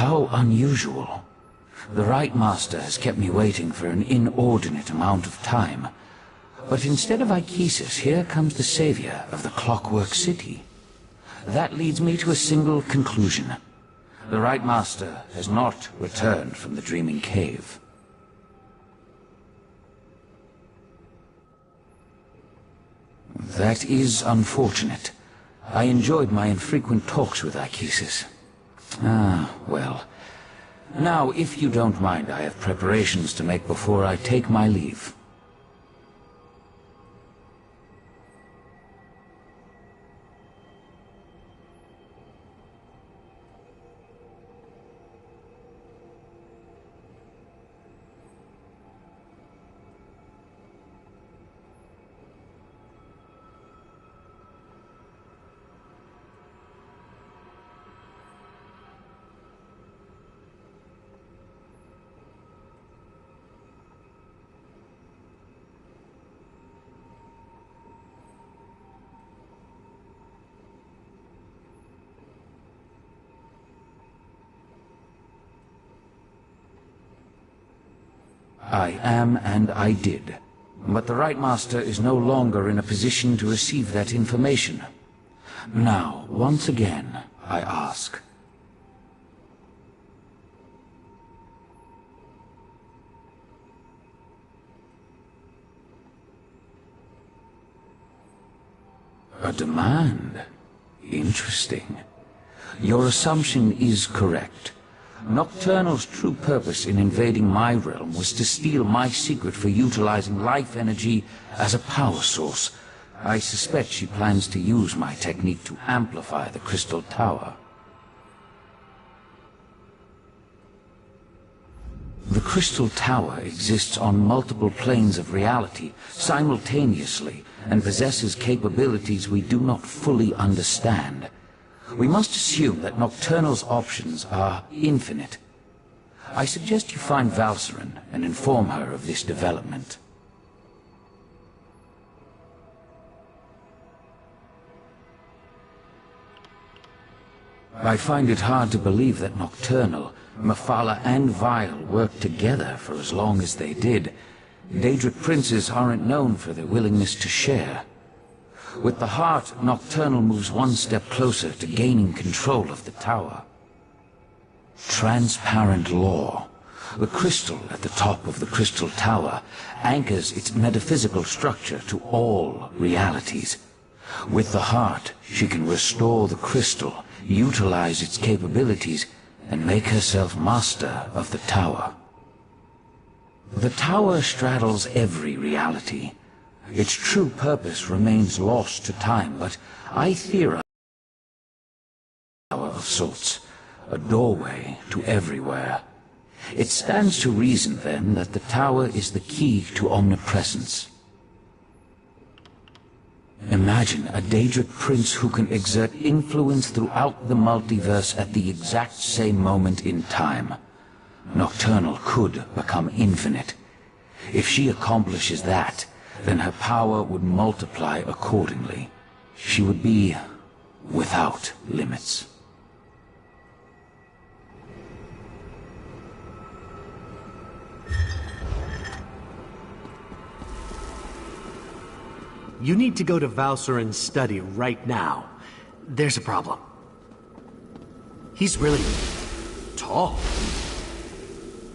How unusual. The Right Master has kept me waiting for an inordinate amount of time. But instead of Ichesis, here comes the savior of the Clockwork City. That leads me to a single conclusion. The Right Master has not returned from the Dreaming Cave. That is unfortunate. I enjoyed my infrequent talks with Ichesis. Ah, well. Now, if you don't mind, I have preparations to make before I take my leave. I am, and I did. But the Right Master is no longer in a position to receive that information. Now, once again, I ask. A demand? Interesting. Your assumption is correct. Nocturnal's true purpose in invading my realm was to steal my secret for utilizing life energy as a power source. I suspect she plans to use my technique to amplify the Crystal Tower. The Crystal Tower exists on multiple planes of reality simultaneously and possesses capabilities we do not fully understand. We must assume that Nocturnal's options are infinite. I suggest you find Valcerin and inform her of this development. I find it hard to believe that Nocturnal, Mephala, and Vile worked together for as long as they did. Daedric princes aren't known for their willingness to share. With the heart, Nocturnal moves one step closer to gaining control of the tower. Transparent law. The crystal at the top of the Crystal Tower anchors its metaphysical structure to all realities. With the heart, she can restore the crystal, utilize its capabilities, and make herself master of the tower. The tower straddles every reality. Its true purpose remains lost to time, but I theorize a tower of sorts, a doorway to everywhere. It stands to reason, then, that the tower is the key to omnipresence. Imagine a Daedric prince who can exert influence throughout the multiverse at the exact same moment in time. Nocturnal could become infinite. If she accomplishes that, then her power would multiply accordingly. She would be without limits. You need to go to Valcerin's study right now. There's a problem. He's really tall.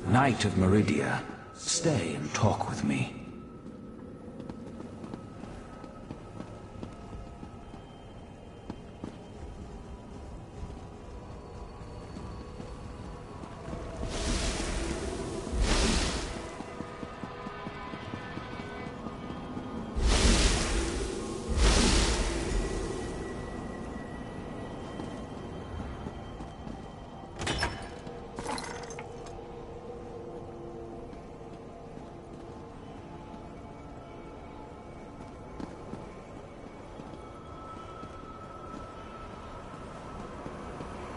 Knight of Meridia, stay and talk with me.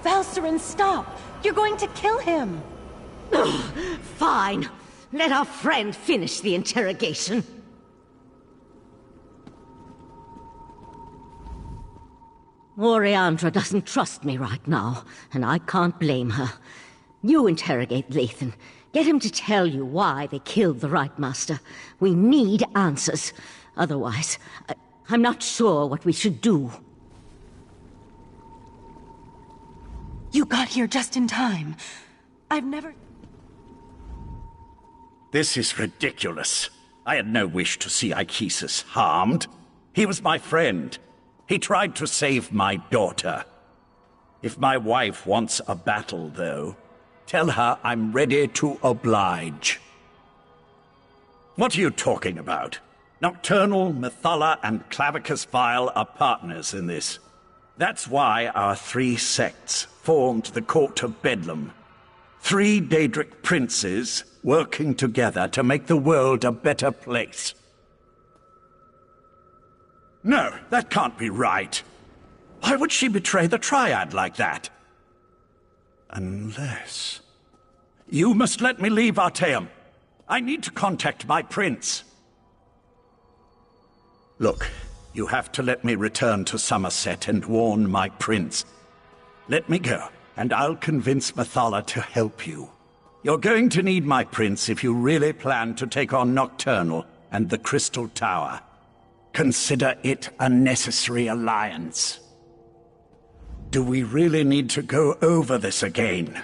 Valcerin, stop! You're going to kill him! Fine. Let our friend finish the interrogation. Oriandra doesn't trust me right now, and I can't blame her. You interrogate Lathan. Get him to tell you why they killed the Right Master. We need answers. Otherwise, I'm not sure what we should do. You got here just in time. I've never... This is ridiculous. I had no wish to see Ichesus harmed. He was my friend. He tried to save my daughter. If my wife wants a battle, though, tell her I'm ready to oblige. What are you talking about? Nocturnal, Methala, and Clavicus Vile are partners in this. That's why our 3 sects formed the Court of Bedlam. 3 Daedric princes working together to make the world a better place. No, that can't be right. Why would she betray the Triad like that? Unless... You must let me leave Artaeum. I need to contact my prince. Look, you have to let me return to Summerset and warn my prince. Let me go, and I'll convince Methala to help you. You're going to need my prince if you really plan to take on Nocturnal and the Crystal Tower. Consider it a necessary alliance. Do we really need to go over this again?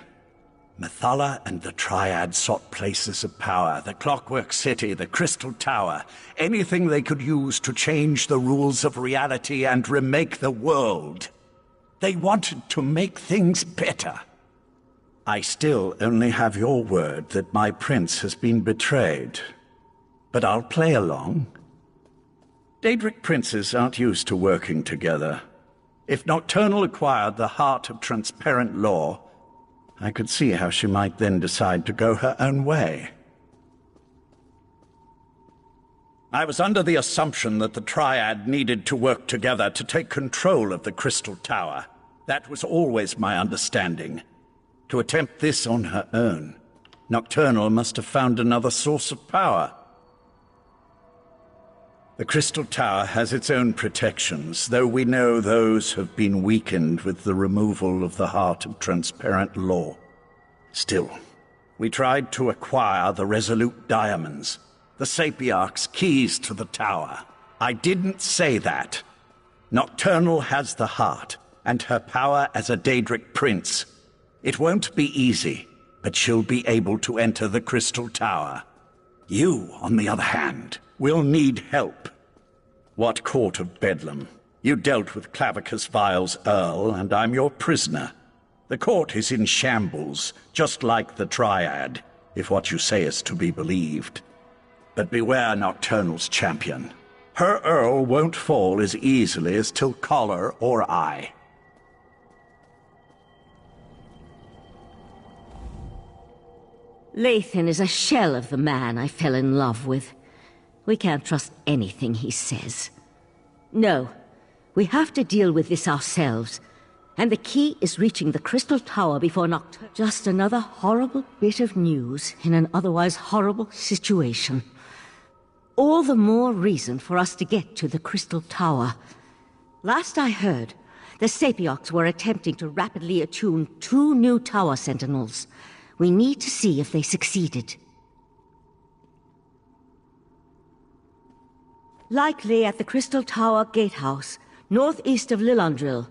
Methala and the Triad sought places of power, the Clockwork City, the Crystal Tower, anything they could use to change the rules of reality and remake the world. They wanted to make things better. I still only have your word that my prince has been betrayed. But I'll play along. Daedric princes aren't used to working together. If Nocturnal acquired the heart of transparent law, I could see how she might then decide to go her own way. I was under the assumption that the Triad needed to work together to take control of the Crystal Tower. That was always my understanding. To attempt this on her own, Nocturnal must have found another source of power. The Crystal Tower has its own protections, though we know those have been weakened with the removal of the Heart of Transparent Law. Still, we tried to acquire the Resolute Diamonds, the Sapiarch's keys to the tower. I didn't say that. Nocturnal has the heart, and her power as a Daedric prince. It won't be easy, but she'll be able to enter the Crystal Tower. You, on the other hand, will need help. What Court of Bedlam? You dealt with Clavicus Vile's Earl, and I'm your prisoner. The court is in shambles, just like the Triad, if what you say is to be believed. But beware Nocturnal's champion. Her Earl won't fall as easily as Tilcaller or I. Lathan is a shell of the man I fell in love with. We can't trust anything he says. No, we have to deal with this ourselves. And the key is reaching the Crystal Tower before Nocturne. Just another horrible bit of news in an otherwise horrible situation. All the more reason for us to get to the Crystal Tower. Last I heard, the Sapiarchs were attempting to rapidly attune 2 new tower sentinels. We need to see if they succeeded. Likely at the Crystal Tower Gatehouse, northeast of Lillandril.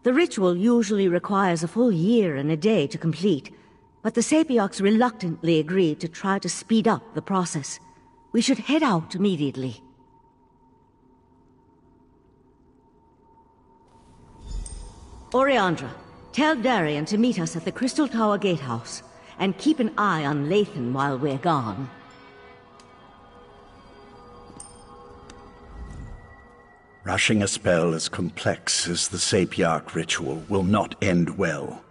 The ritual usually requires a full year and a day to complete, but the Sapiarchs reluctantly agreed to try to speed up the process. We should head out immediately. Oriandra, tell Darian to meet us at the Crystal Tower Gatehouse, and keep an eye on Lathan while we're gone. Rushing a spell as complex as the Sapiarch ritual will not end well.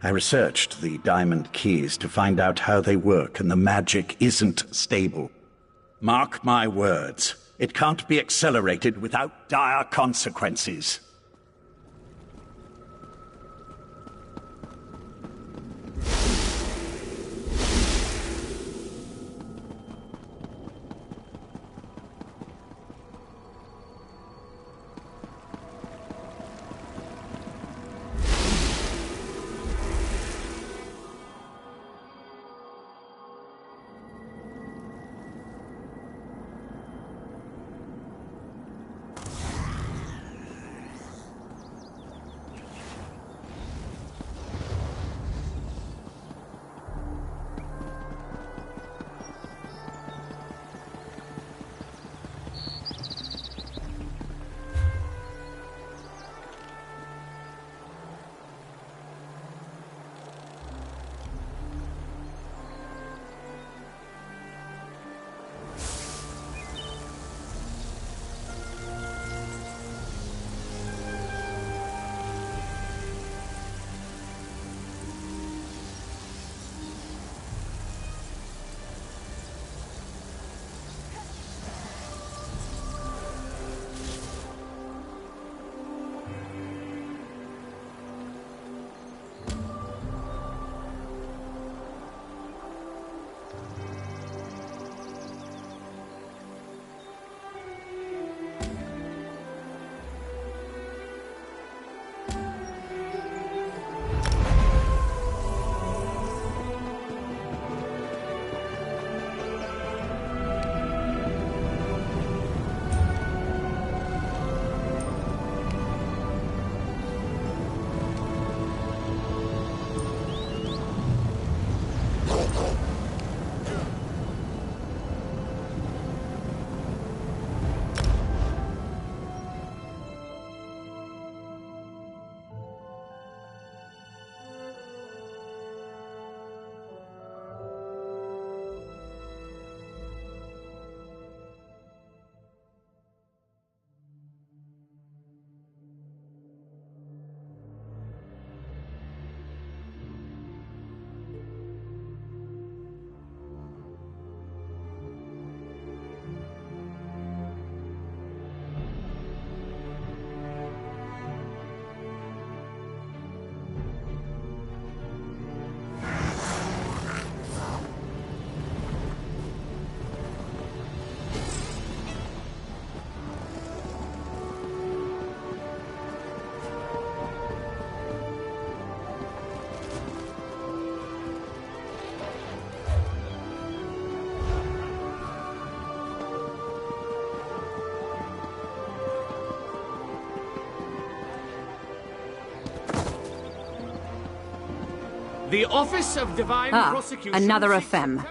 I researched the diamond keys to find out how they work, and the magic isn't stable. Mark my words, it can't be accelerated without dire consequences. The Office of Divine Prosecution... another ephem.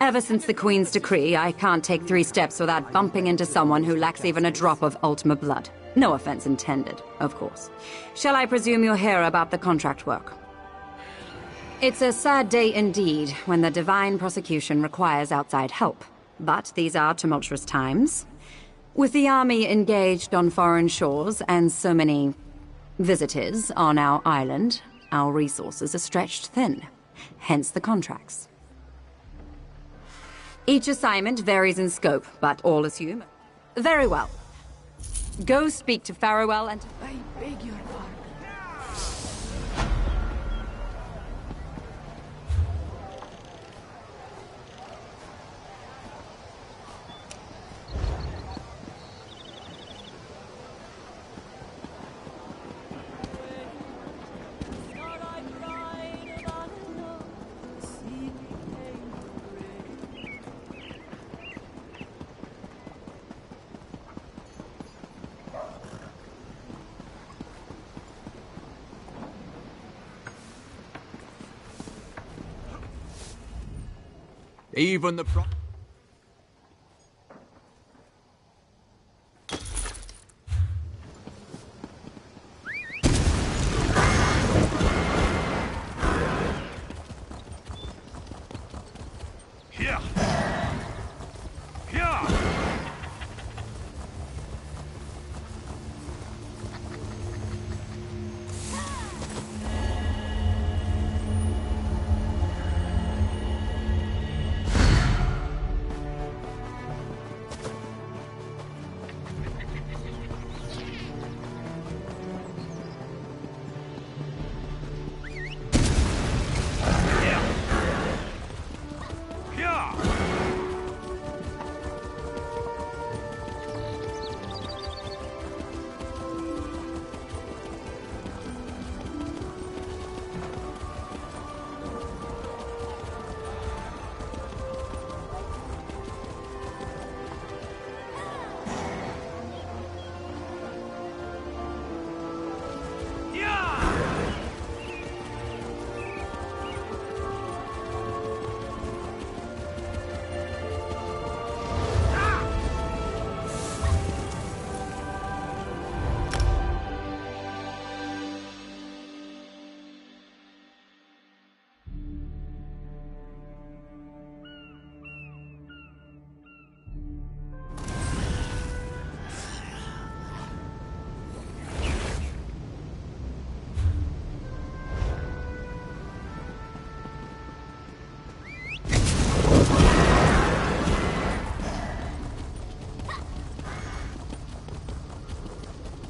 Ever since the Queen's decree, I can't take 3 steps without bumping into someone who lacks even a drop of Ultima blood. No offense intended, of course. Shall I presume you're here about the contract work? It's a sad day indeed when the Divine Prosecution requires outside help. But these are tumultuous times. With the army engaged on foreign shores and so many visitors on our island, our resources are stretched thin. Hence the contracts. Each assignment varies in scope, but all assume... Very well. Go speak to Farewell and... I beg your pardon. Even the... Here! Here!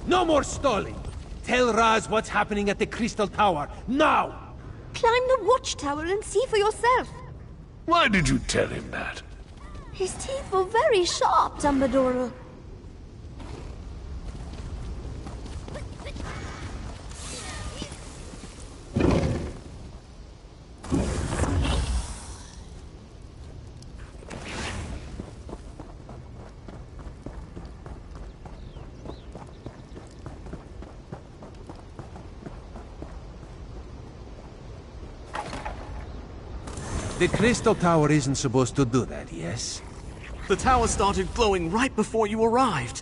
No more stalling! Tell Raz what's happening at the Crystal Tower, now! Climb the watchtower and see for yourself. Why did you tell him that? His teeth were very sharp, Dumbledore. The Crystal Tower isn't supposed to do that, yes? The tower started glowing right before you arrived.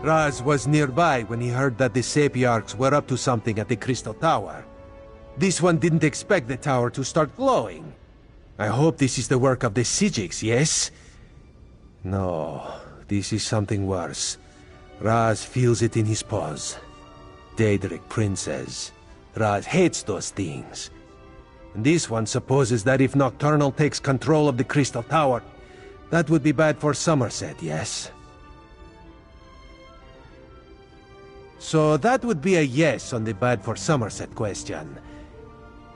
Raz was nearby when he heard that the Sapiarchs were up to something at the Crystal Tower. This one didn't expect the tower to start glowing. I hope this is the work of the Psijics, yes? No, this is something worse. Raz feels it in his paws. Daedric princes. Raz hates those things. And this one supposes that if Nocturnal takes control of the Crystal Tower, that would be bad for Summerset, yes? So that would be a yes on the bad for Summerset question.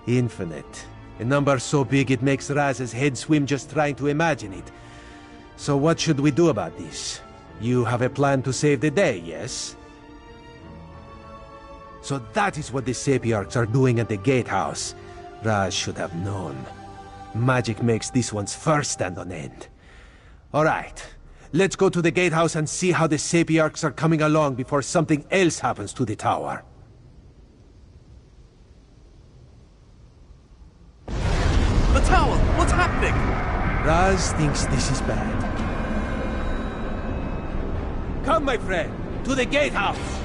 Infinite. A number so big it makes Raz's head swim just trying to imagine it. So what should we do about this? You have a plan to save the day, yes? So that is what the Sapiarchs are doing at the gatehouse. Raz should have known. Magic makes this one's fur stand on end. Alright, let's go to the gatehouse and see how the Sapiarchs are coming along before something else happens to the tower. The tower! What's happening? Raz thinks this is bad. Come, my friend, to the gatehouse!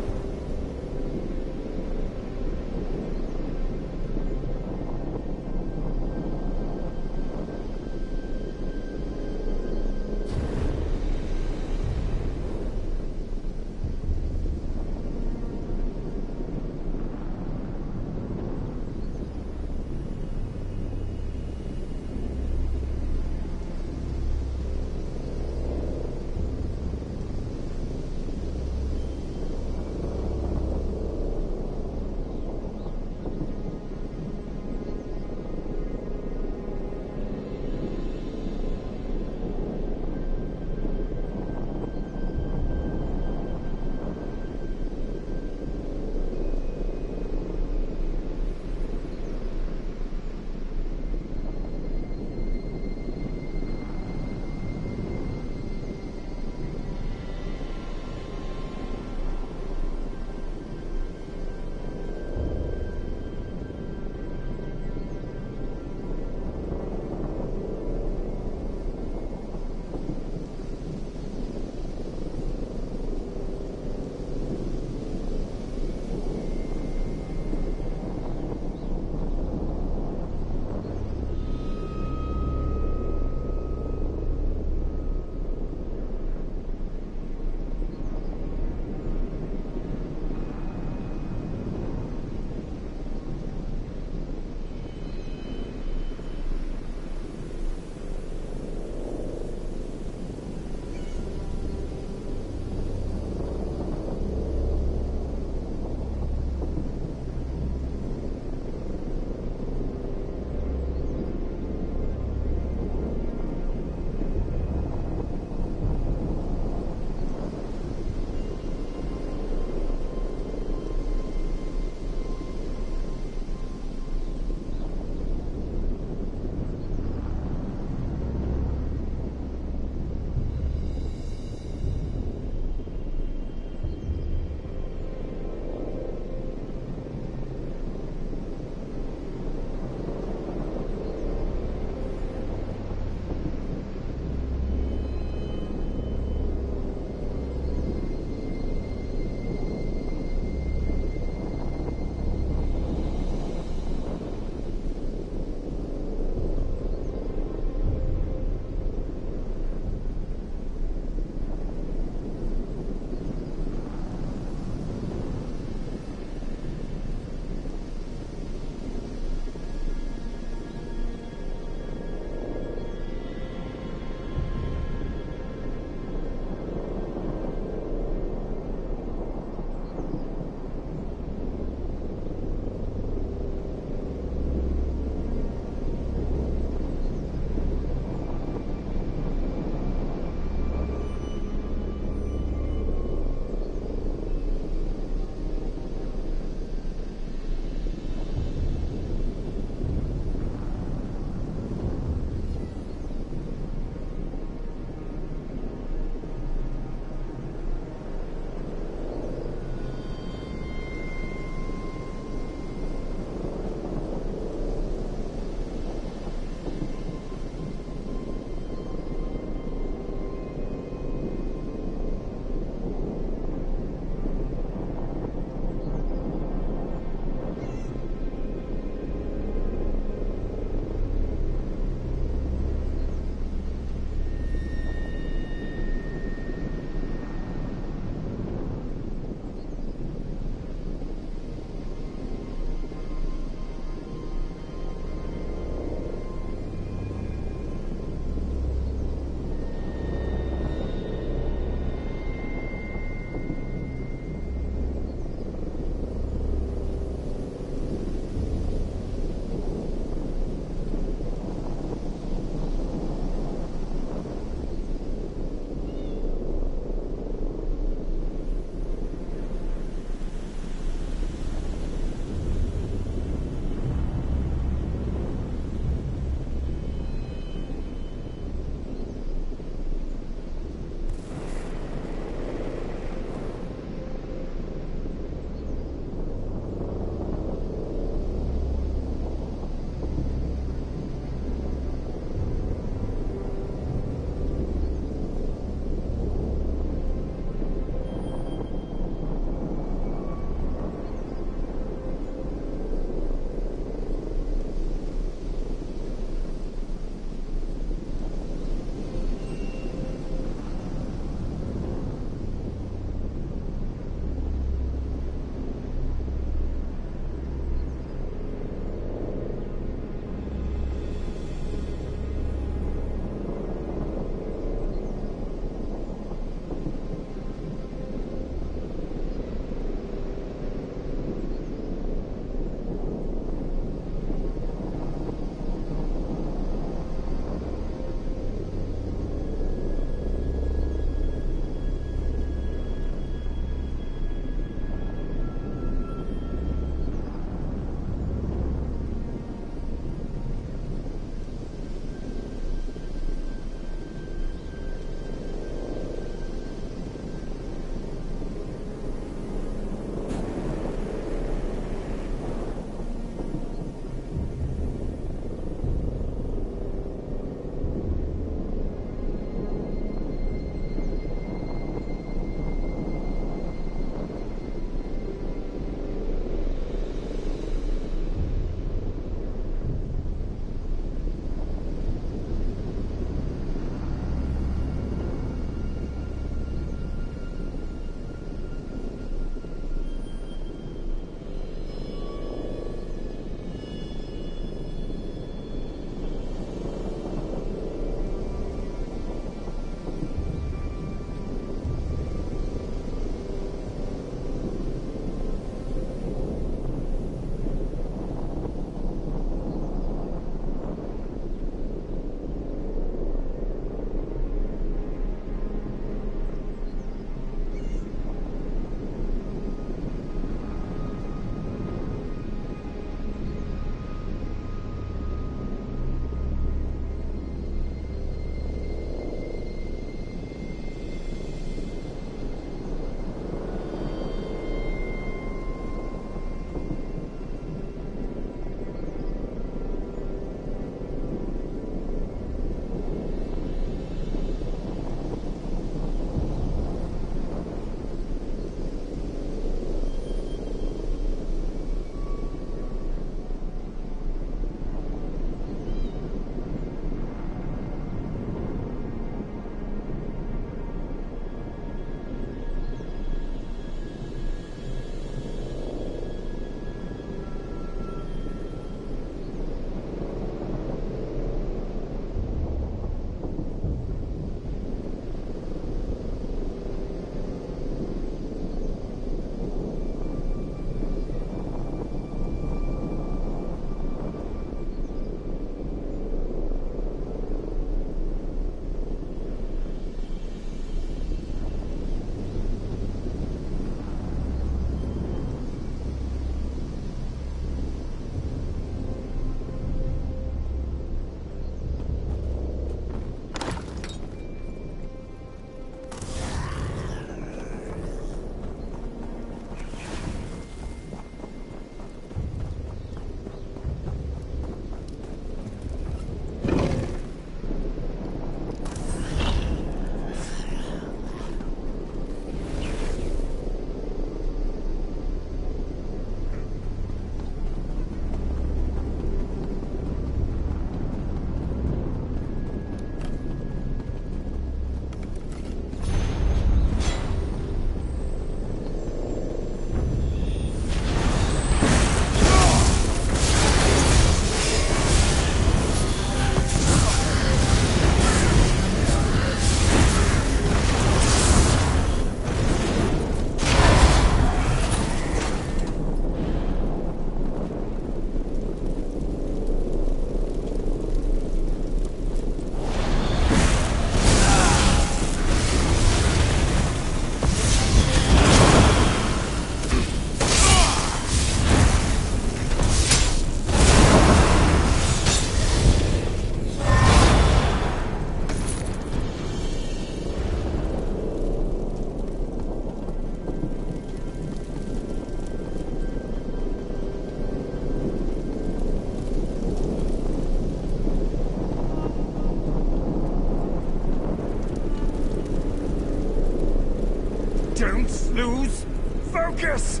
lose focus!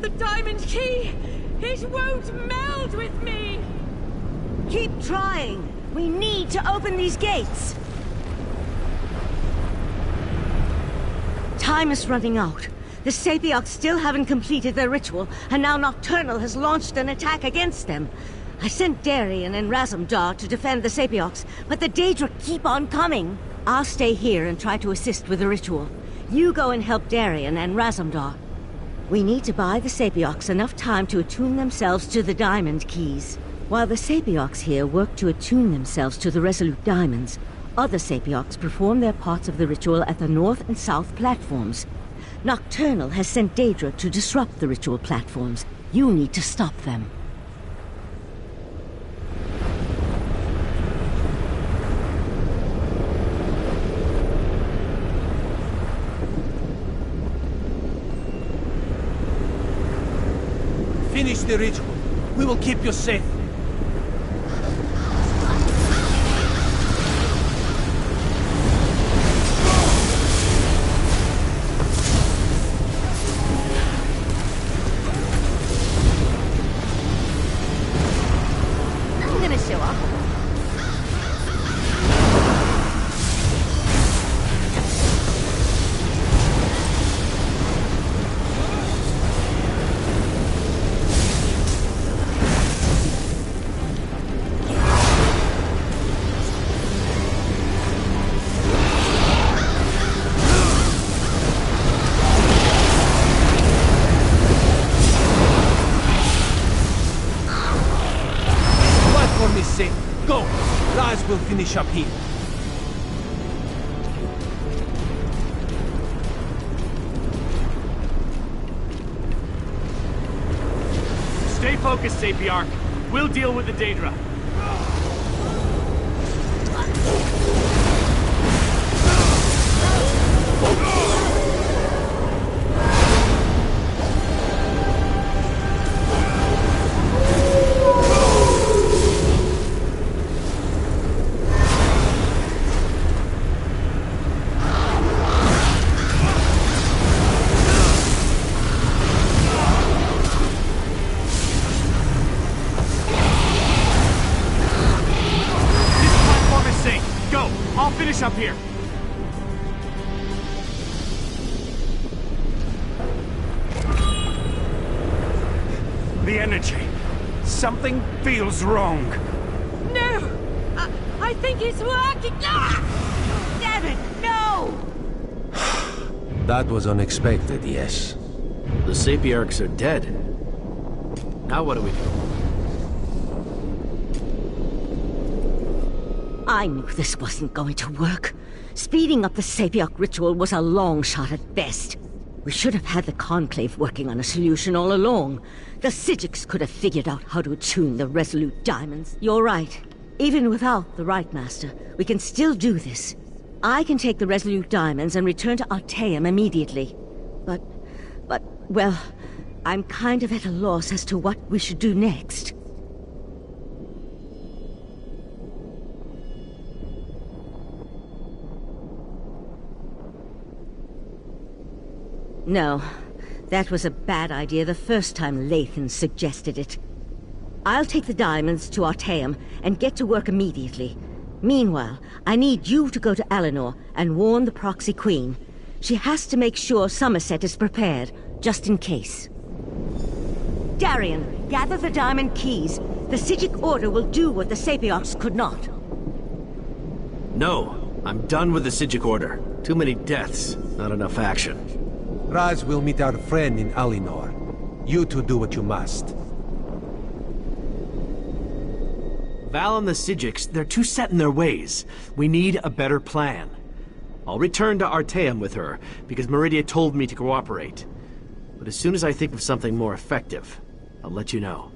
The diamond key! It won't meld with me! Keep trying! We need to open these gates! Time is running out. The Sapiocs still haven't completed their ritual, and now Nocturnal has launched an attack against them. I sent Darien and Razumdar to defend the Sapiocs, but the Daedra keep on coming. I'll stay here and try to assist with the ritual. You go and help Darien and Razumdar. We need to buy the Sapiocs enough time to attune themselves to the diamond keys. While the Sapiocs here work to attune themselves to the Resolute Diamonds, other Sapiocs perform their parts of the ritual at the north and south platforms. Nocturnal has sent Daedra to disrupt the ritual platforms. You need to stop them. Finish the ritual. We will keep you safe. I'm gonna show up. Go! Raz will finish up here. Stay focused, Sapiarch. We'll deal with the Daedra. Up here. The energy. Something feels wrong. No! I think it's working! Ah! Damn it, no! That was unexpected, yes. The Sapiarchs are dead. Now what do we do? I knew this wasn't going to work. Speeding up the Sapioc ritual was a long shot at best. We should have had the Conclave working on a solution all along. The Psijics could have figured out how to attune the Resolute Diamonds. You're right. Even without the Right Master, we can still do this. I can take the Resolute Diamonds and return to Artaeum immediately. But, well, I'm kind of at a loss as to what we should do next. No, that was a bad idea the first time Lathan suggested it. I'll take the diamonds to Artaeum and get to work immediately. Meanwhile, I need you to go to Eleanor and warn the Proxy Queen. She has to make sure Summerset is prepared, just in case. Darien, gather the diamond keys. The Psijic Order will do what the Sapiocs could not. No, I'm done with the Psijic Order. Too many deaths, not enough action. Raz will meet our friend in Alinor. You two do what you must. Val and the Psijics, they're too set in their ways. We need a better plan. I'll return to Artaeum with her, because Meridia told me to cooperate. But as soon as I think of something more effective, I'll let you know.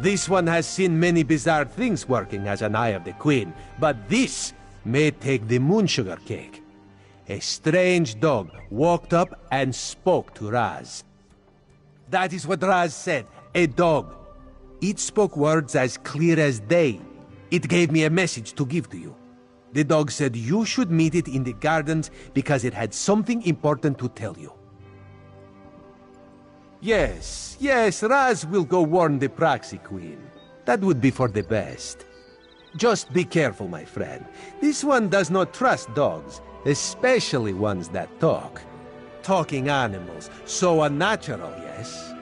This one has seen many bizarre things working as an Eye of the Queen, but this may take the moon sugar cake. A strange dog walked up and spoke to Raz. That is what Raz said, a dog. It spoke words as clear as day. It gave me a message to give to you. The dog said you should meet it in the gardens because it had something important to tell you. Yes, Raz will go warn the Proxy Queen. That would be for the best. Just be careful, my friend. This one does not trust dogs, especially ones that talk. Talking animals, so unnatural, yes?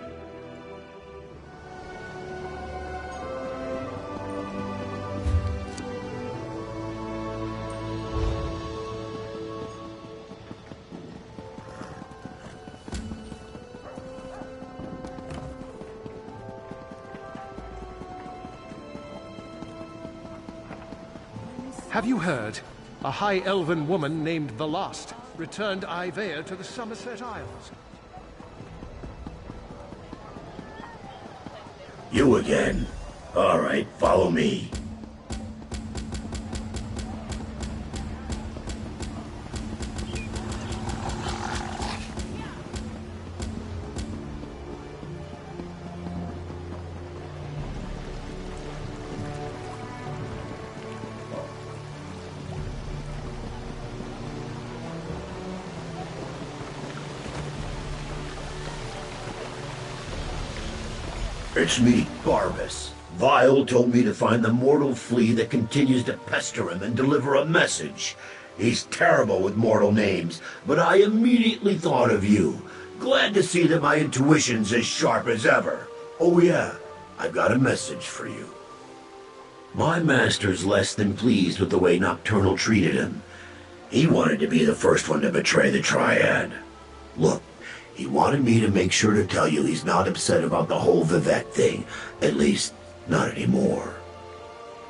Have you heard? A high elven woman named the Lost returned Ivea to the Summerset Isles. You again? All right, follow me. It's me, Barbas. Vile told me to find the mortal flea that continues to pester him and deliver a message. He's terrible with mortal names, but I immediately thought of you. Glad to see that my intuition's as sharp as ever. Oh yeah, I've got a message for you. My master's less than pleased with the way Nocturnal treated him. He wanted to be the first one to betray the Triad. Look, he wanted me to make sure to tell you he's not upset about the whole Vivette thing. At least, not anymore.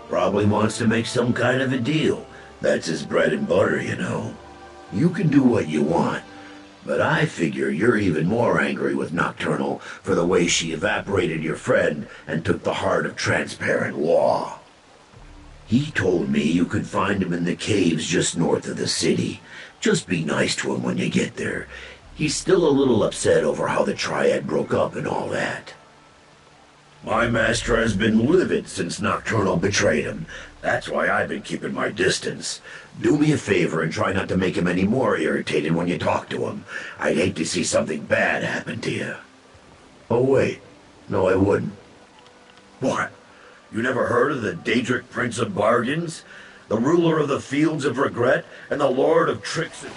Probably wants to make some kind of a deal. That's his bread and butter, you know. You can do what you want, but I figure you're even more angry with Nocturnal for the way she evaporated your friend and took the heart of transparent law. He told me you could find him in the caves just north of the city. Just be nice to him when you get there. He's still a little upset over how the Triad broke up and all that. My master has been livid since Nocturnal betrayed him. That's why I've been keeping my distance. Do me a favor and try not to make him any more irritated when you talk to him. I'd hate to see something bad happen to you. Oh wait, no I wouldn't. What? You never heard of the Daedric Prince of Bargains? The ruler of the Fields of Regret and the Lord of Tricks and...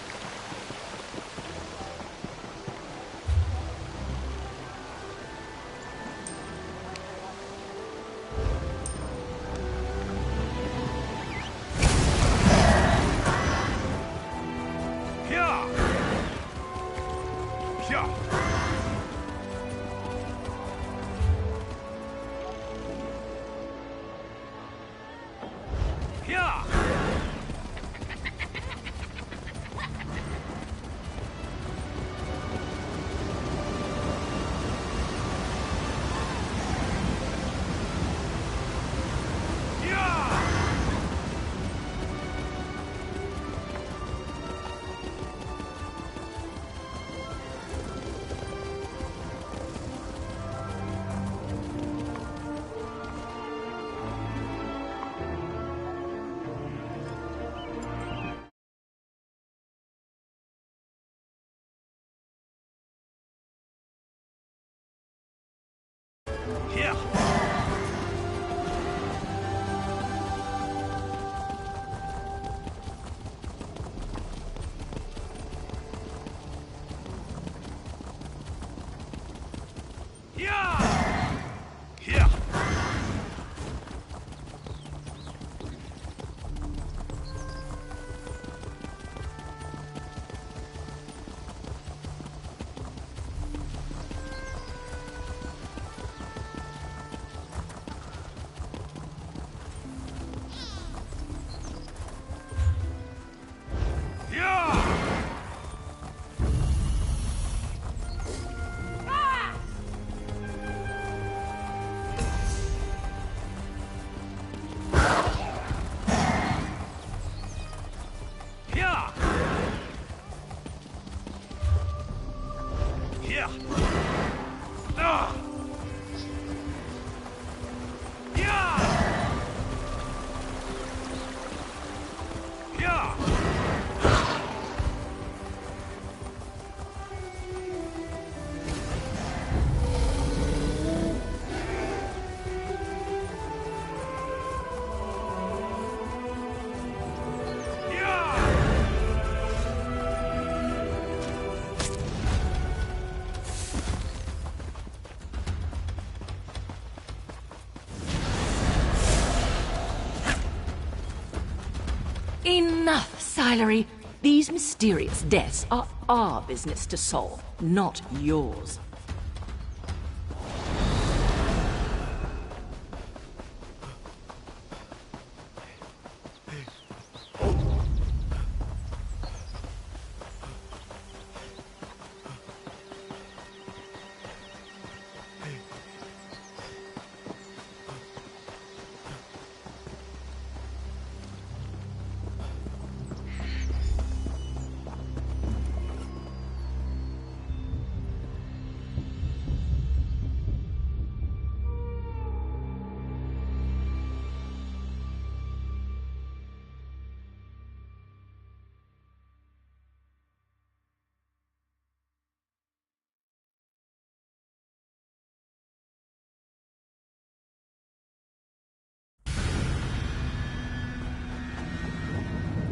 Enough, Silery. These mysterious deaths are our business to solve, not yours.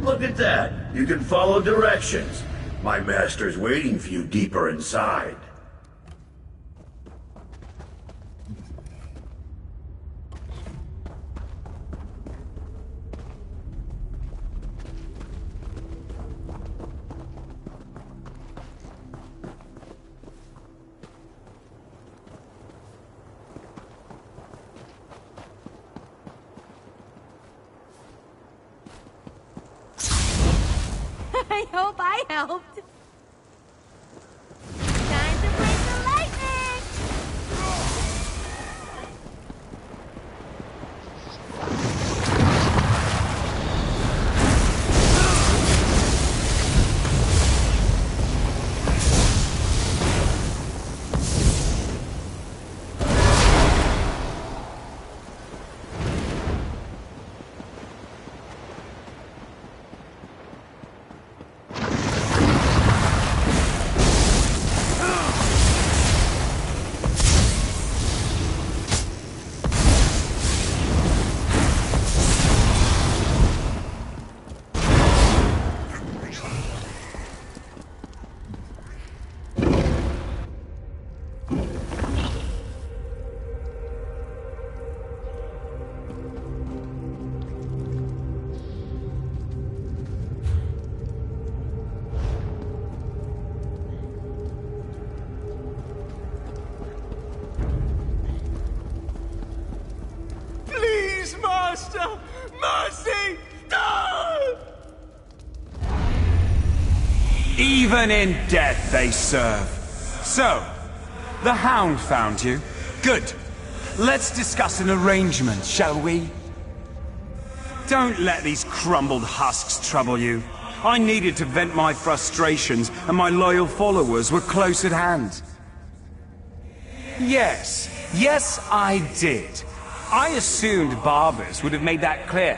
Look at that! You can follow directions. My master's waiting for you deeper inside. I hope I helped. Time to break the lightning! Master! Mercy! No! Even in death they serve. So, the Hound found you? Good. Let's discuss an arrangement, shall we? Don't let these crumbled husks trouble you. I needed to vent my frustrations, and my loyal followers were close at hand. Yes, I did. I assumed Barbas would have made that clear.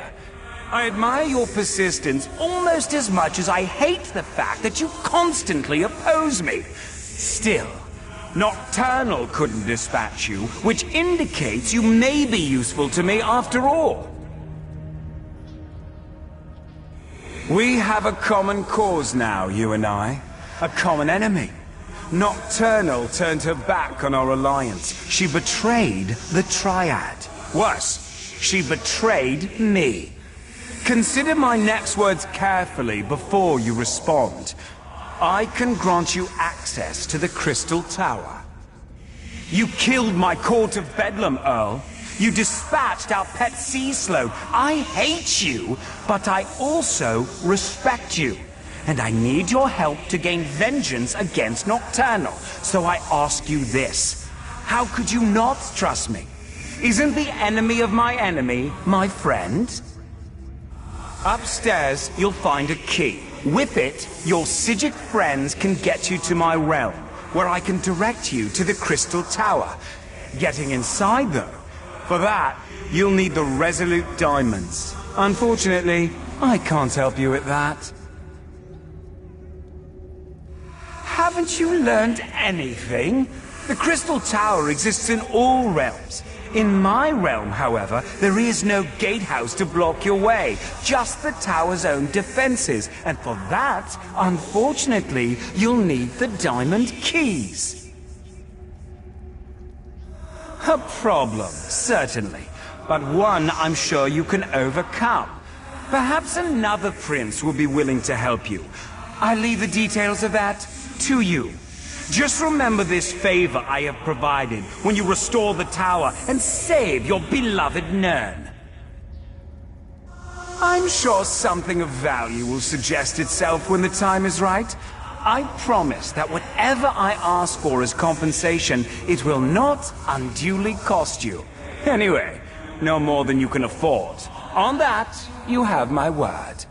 I admire your persistence almost as much as I hate the fact that you constantly oppose me. Still, Nocturnal couldn't dispatch you, which indicates you may be useful to me after all. We have a common cause now, you and I. A common enemy. Nocturnal turned her back on our alliance. She betrayed the Triad. Worse, she betrayed me. Consider my next words carefully before you respond. I can grant you access to the Crystal Tower. You killed my Court of Bedlam, Earl. You dispatched our pet sea slope. I hate you, but I also respect you. And I need your help to gain vengeance against Nocturnal. So I ask you this. How could you not trust me? Isn't the enemy of my enemy my friend? Upstairs, you'll find a key. With it, your Psijic friends can get you to my realm, where I can direct you to the Crystal Tower. Getting inside, though, for that, you'll need the Resolute Diamonds. Unfortunately, I can't help you with that. Haven't you learned anything? The Crystal Tower exists in all realms. In my realm, however, there is no gatehouse to block your way, just the tower's own defenses. And for that, unfortunately, you'll need the diamond keys. A problem, certainly, but one I'm sure you can overcome. Perhaps another prince will be willing to help you. I'll leave the details of that to you. Just remember this favor I have provided when you restore the tower and save your beloved Nern. I'm sure something of value will suggest itself when the time is right. I promise that whatever I ask for as compensation, it will not unduly cost you. Anyway, no more than you can afford. On that, you have my word.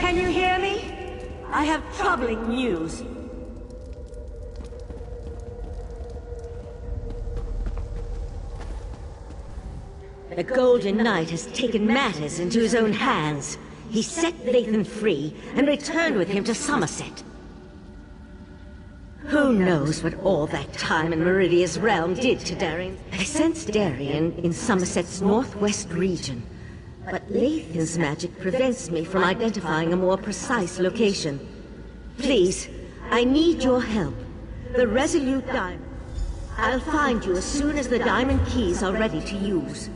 Can you hear me? I have troubling news. The Golden Knight has taken matters into his own hands. He set Lathan free and returned with him to Summerset. Who knows what all that time in Meridia's realm did to Darien? I sensed Darien in Summerset's northwest region, but Lathan's magic prevents me from identifying a more precise location. Please, I need your help. The Resolute Diamond. I'll find you as soon as the diamond keys are ready to use.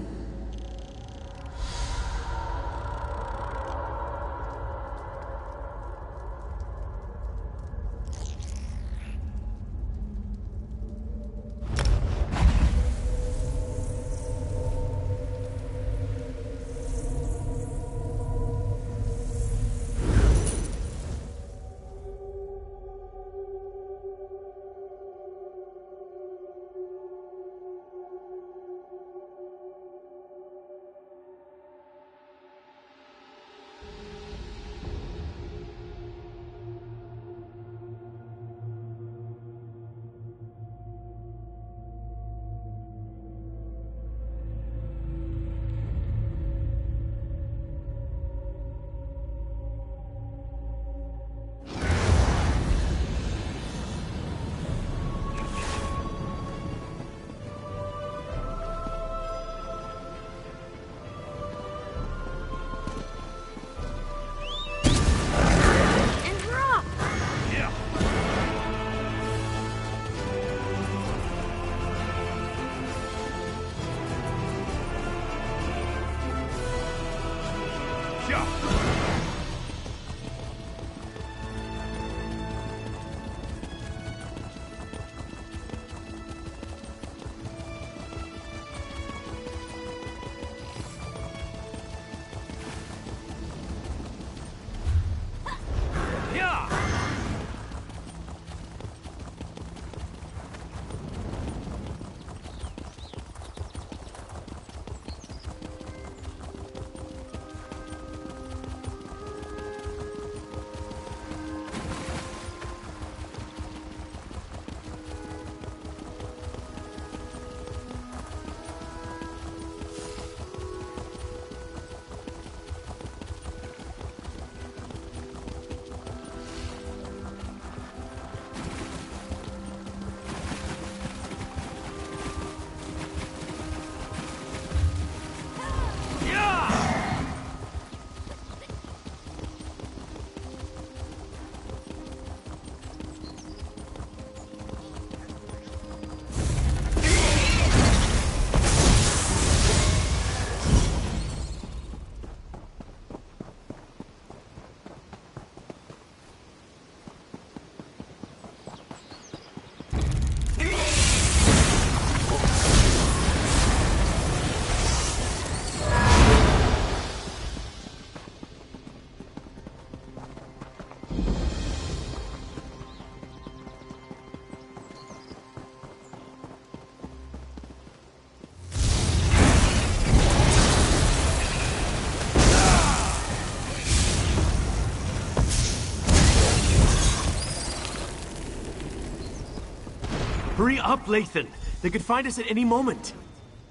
Hurry up, Lathan. They could find us at any moment.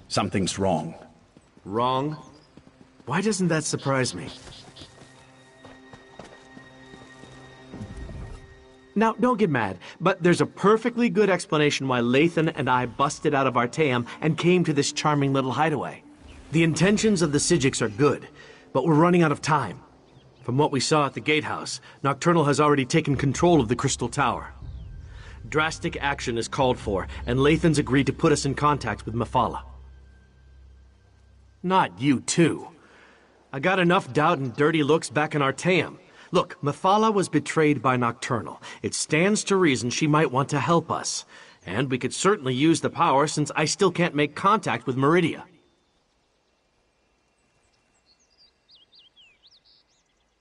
Something's wrong. Wrong? Why doesn't that surprise me? Now, don't get mad, but there's a perfectly good explanation why Lathan and I busted out of Artaeum and came to this charming little hideaway. The intentions of the Sijics are good, but we're running out of time. From what we saw at the gatehouse, Nocturnal has already taken control of the Crystal Tower. Drastic action is called for, and Lathan's agreed to put us in contact with Mephala. Not you, too. I got enough doubt and dirty looks back in Artaeum. Look, Mephala was betrayed by Nocturnal. It stands to reason she might want to help us. And we could certainly use the power since I still can't make contact with Meridia.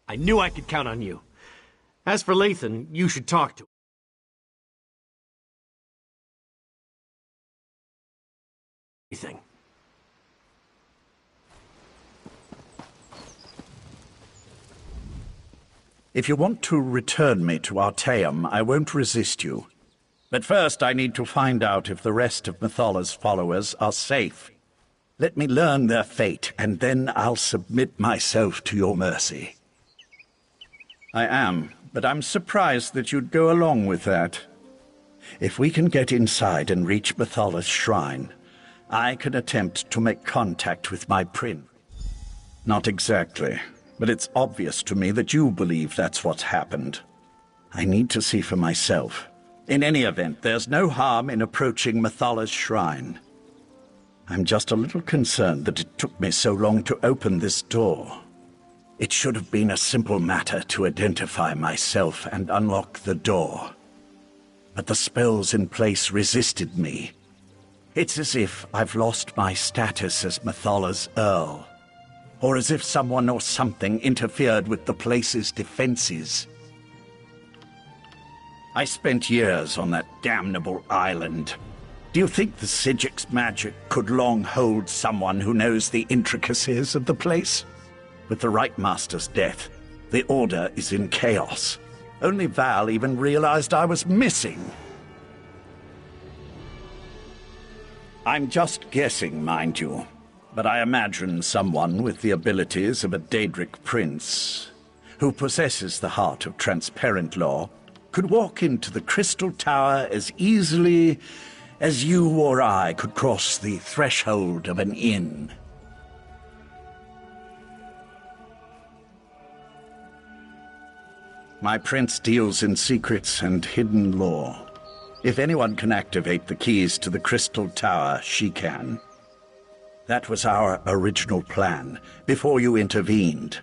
I knew I could count on you. As for Lathan, you should talk to him. Anything. If you want to return me to Artaeum, I won't resist you. But first I need to find out if the rest of Methala's followers are safe. Let me learn their fate, and then I'll submit myself to your mercy. I am, but I'm surprised that you'd go along with that. If we can get inside and reach Methala's shrine, I can attempt to make contact with my prince. Not exactly. But it's obvious to me that you believe that's what's happened. I need to see for myself. In any event, there's no harm in approaching Methala's shrine. I'm just a little concerned that it took me so long to open this door. It should have been a simple matter to identify myself and unlock the door. But the spells in place resisted me. It's as if I've lost my status as Methala's Earl. Or as if someone or something interfered with the place's defenses. I spent years on that damnable island. Do you think the Sijic's magic could long hold someone who knows the intricacies of the place? With the Right Master's death, the Order is in chaos. Only Val even realized I was missing. I'm just guessing, mind you. But I imagine someone with the abilities of a Daedric prince, who possesses the heart of transparent law, could walk into the Crystal Tower as easily as you or I could cross the threshold of an inn. My prince deals in secrets and hidden lore. If anyone can activate the keys to the Crystal Tower, she can. That was our original plan, before you intervened.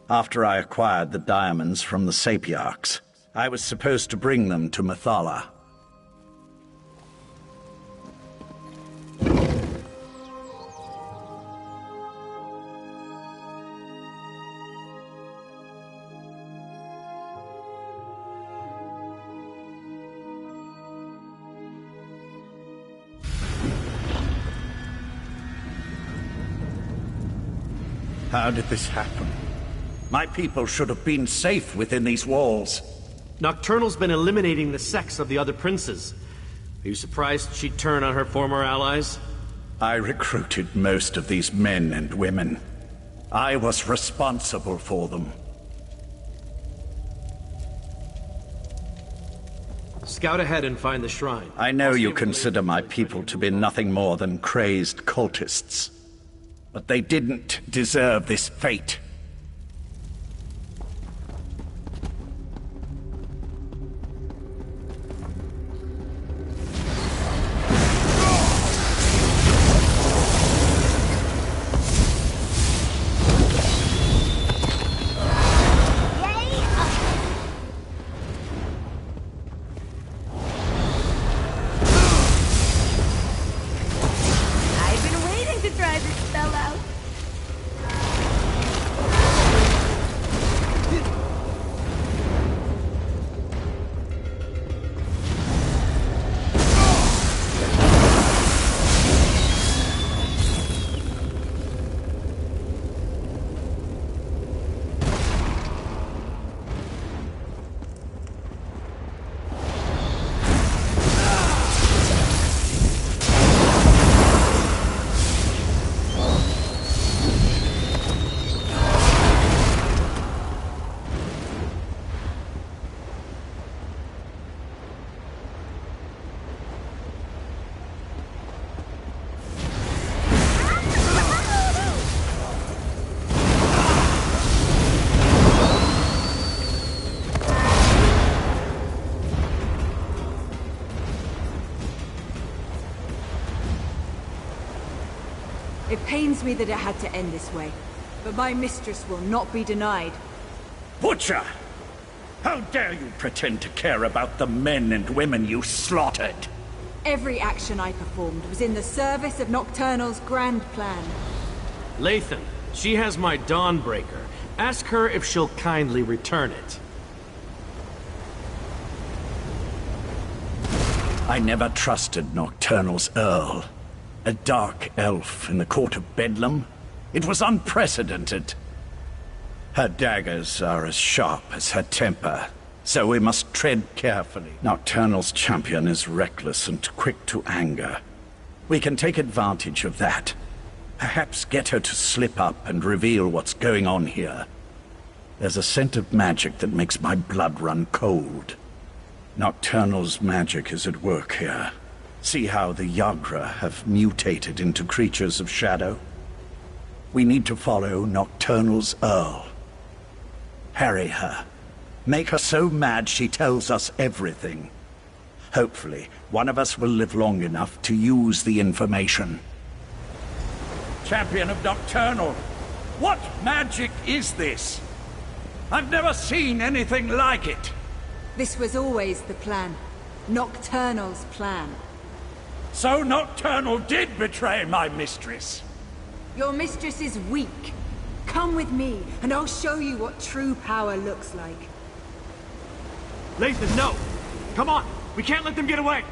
After I acquired the diamonds from the Sapiarchs, I was supposed to bring them to Methala. How did this happen? My people should have been safe within these walls. Nocturnal's been eliminating the sects of the other princes. Are you surprised she'd turn on her former allies? I recruited most of these men and women. I was responsible for them. Scout ahead and find the shrine. I know you consider my people to be nothing more than crazed cultists. But they didn't deserve this fate. pains me that it had to end this way, but my mistress will not be denied. Butcher! How dare you pretend to care about the men and women you slaughtered? Every action I performed was in the service of Nocturnal's grand plan. Lathan, she has my Dawnbreaker. Ask her if she'll kindly return it. I never trusted Nocturnal's Earl. A dark elf in the court of Bedlam? It was unprecedented. Her daggers are as sharp as her temper, so we must tread carefully. Nocturnal's champion is reckless and quick to anger. We can take advantage of that. Perhaps get her to slip up and reveal what's going on here. There's a scent of magic that makes my blood run cold. Nocturnal's magic is at work here. See how the Yagra have mutated into creatures of shadow? We need to follow Nocturnal's Earl. Harry her. Make her so mad she tells us everything. Hopefully, one of us will live long enough to use the information. Champion of Nocturnal, what magic is this? I've never seen anything like it. This was always the plan. Nocturnal's plan. So Nocturnal did betray my mistress. Your mistress is weak. Come with me, and I'll show you what true power looks like. Lathan, no! Come on! We can't let them get away!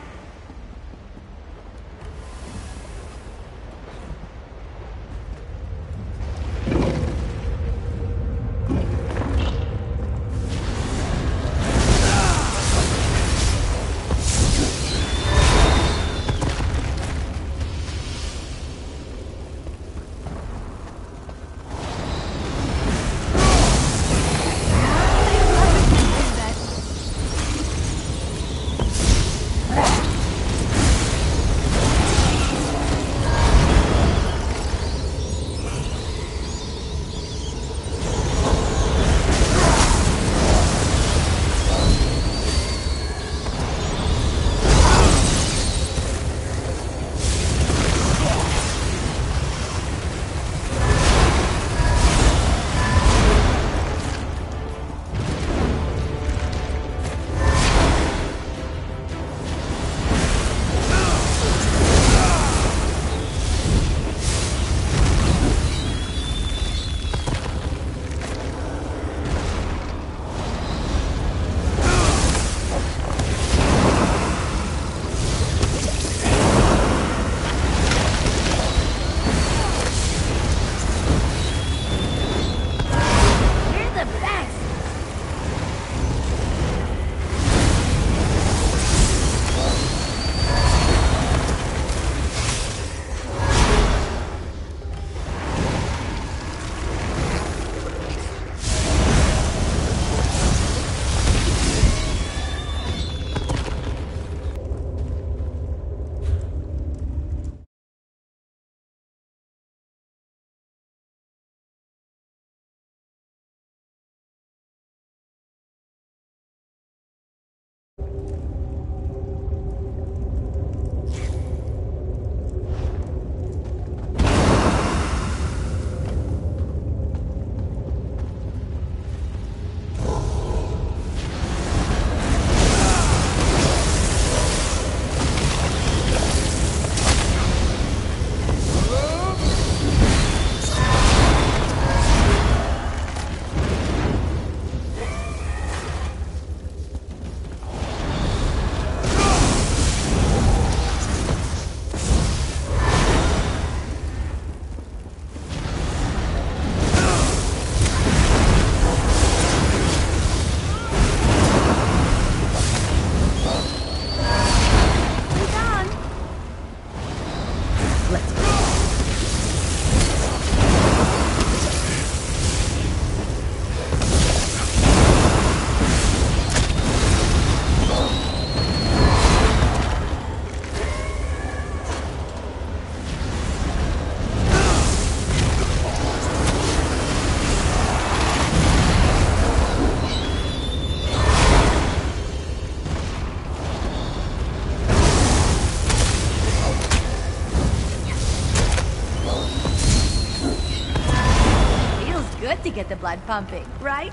to get the blood pumping, right?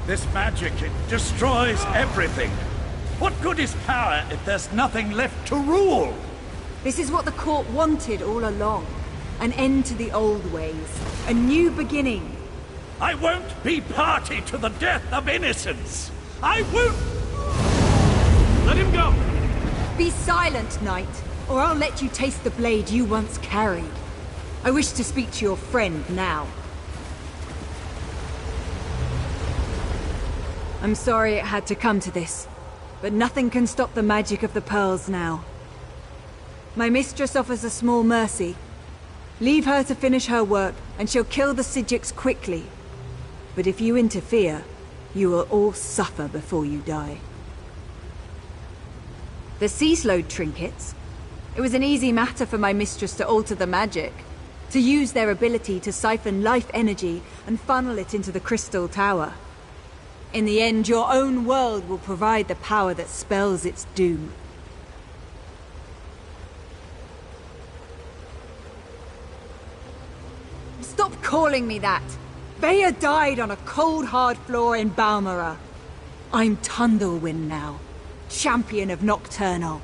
This magic, it destroys everything. What good is power if there's nothing left to rule? This is what the court wanted all along. An end to the old ways. A new beginning. I won't be party to the death of innocents! I won't... Let him go! Be silent, knight, or I'll let you taste the blade you once carried. I wish to speak to your friend now. I'm sorry it had to come to this, but nothing can stop the magic of the pearls now. My mistress offers a small mercy. Leave her to finish her work, and she'll kill the Sijiks quickly. But if you interfere, you will all suffer before you die. The sea-slowed trinkets? It was an easy matter for my mistress to alter the magic. To use their ability to siphon life energy and funnel it into the Crystal Tower. In the end, your own world will provide the power that spells its doom. Stop calling me that! Vaya died on a cold, hard floor in Balmora. I'm Tundlewind now, champion of Nocturnal.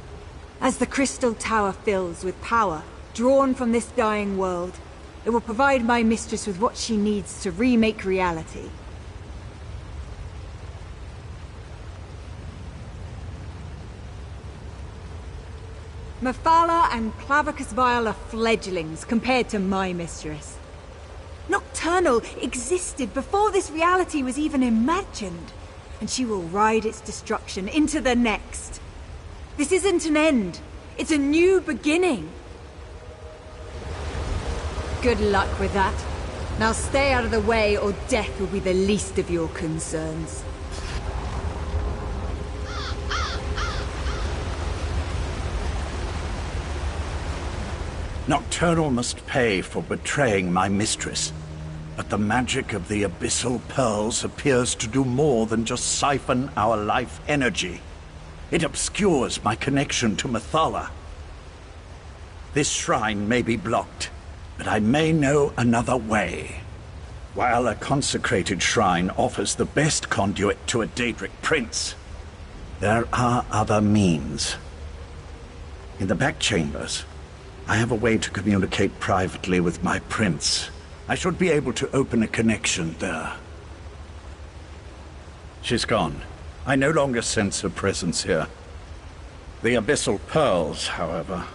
As the Crystal Tower fills with power, drawn from this dying world, it will provide my mistress with what she needs to remake reality. Mephala and Clavicus Vile are fledglings compared to my mistress. Nocturnal existed before this reality was even imagined, and she will ride its destruction into the next. This isn't an end, it's a new beginning. Good luck with that. Now stay out of the way or death will be the least of your concerns. Nocturnal must pay for betraying my mistress. But the magic of the Abyssal Pearls appears to do more than just siphon our life energy. It obscures my connection to Mephala. This shrine may be blocked, but I may know another way. While a consecrated shrine offers the best conduit to a Daedric prince, there are other means. In the back chambers, I have a way to communicate privately with my prince. I should be able to open a connection there. She's gone. I no longer sense her presence here. The Abyssal Pearls, however.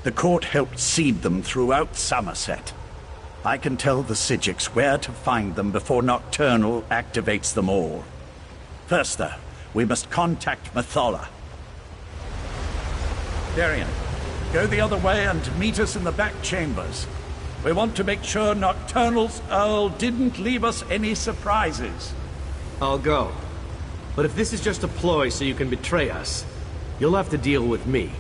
The court helped seed them throughout Summerset. I can tell the Sijiks where to find them before Nocturnal activates them all. First, though, we must contact Mephala. Darian, go the other way and meet us in the back chambers. We want to make sure Nocturnal's Earl didn't leave us any surprises. I'll go. But if this is just a ploy so you can betray us, you'll have to deal with me.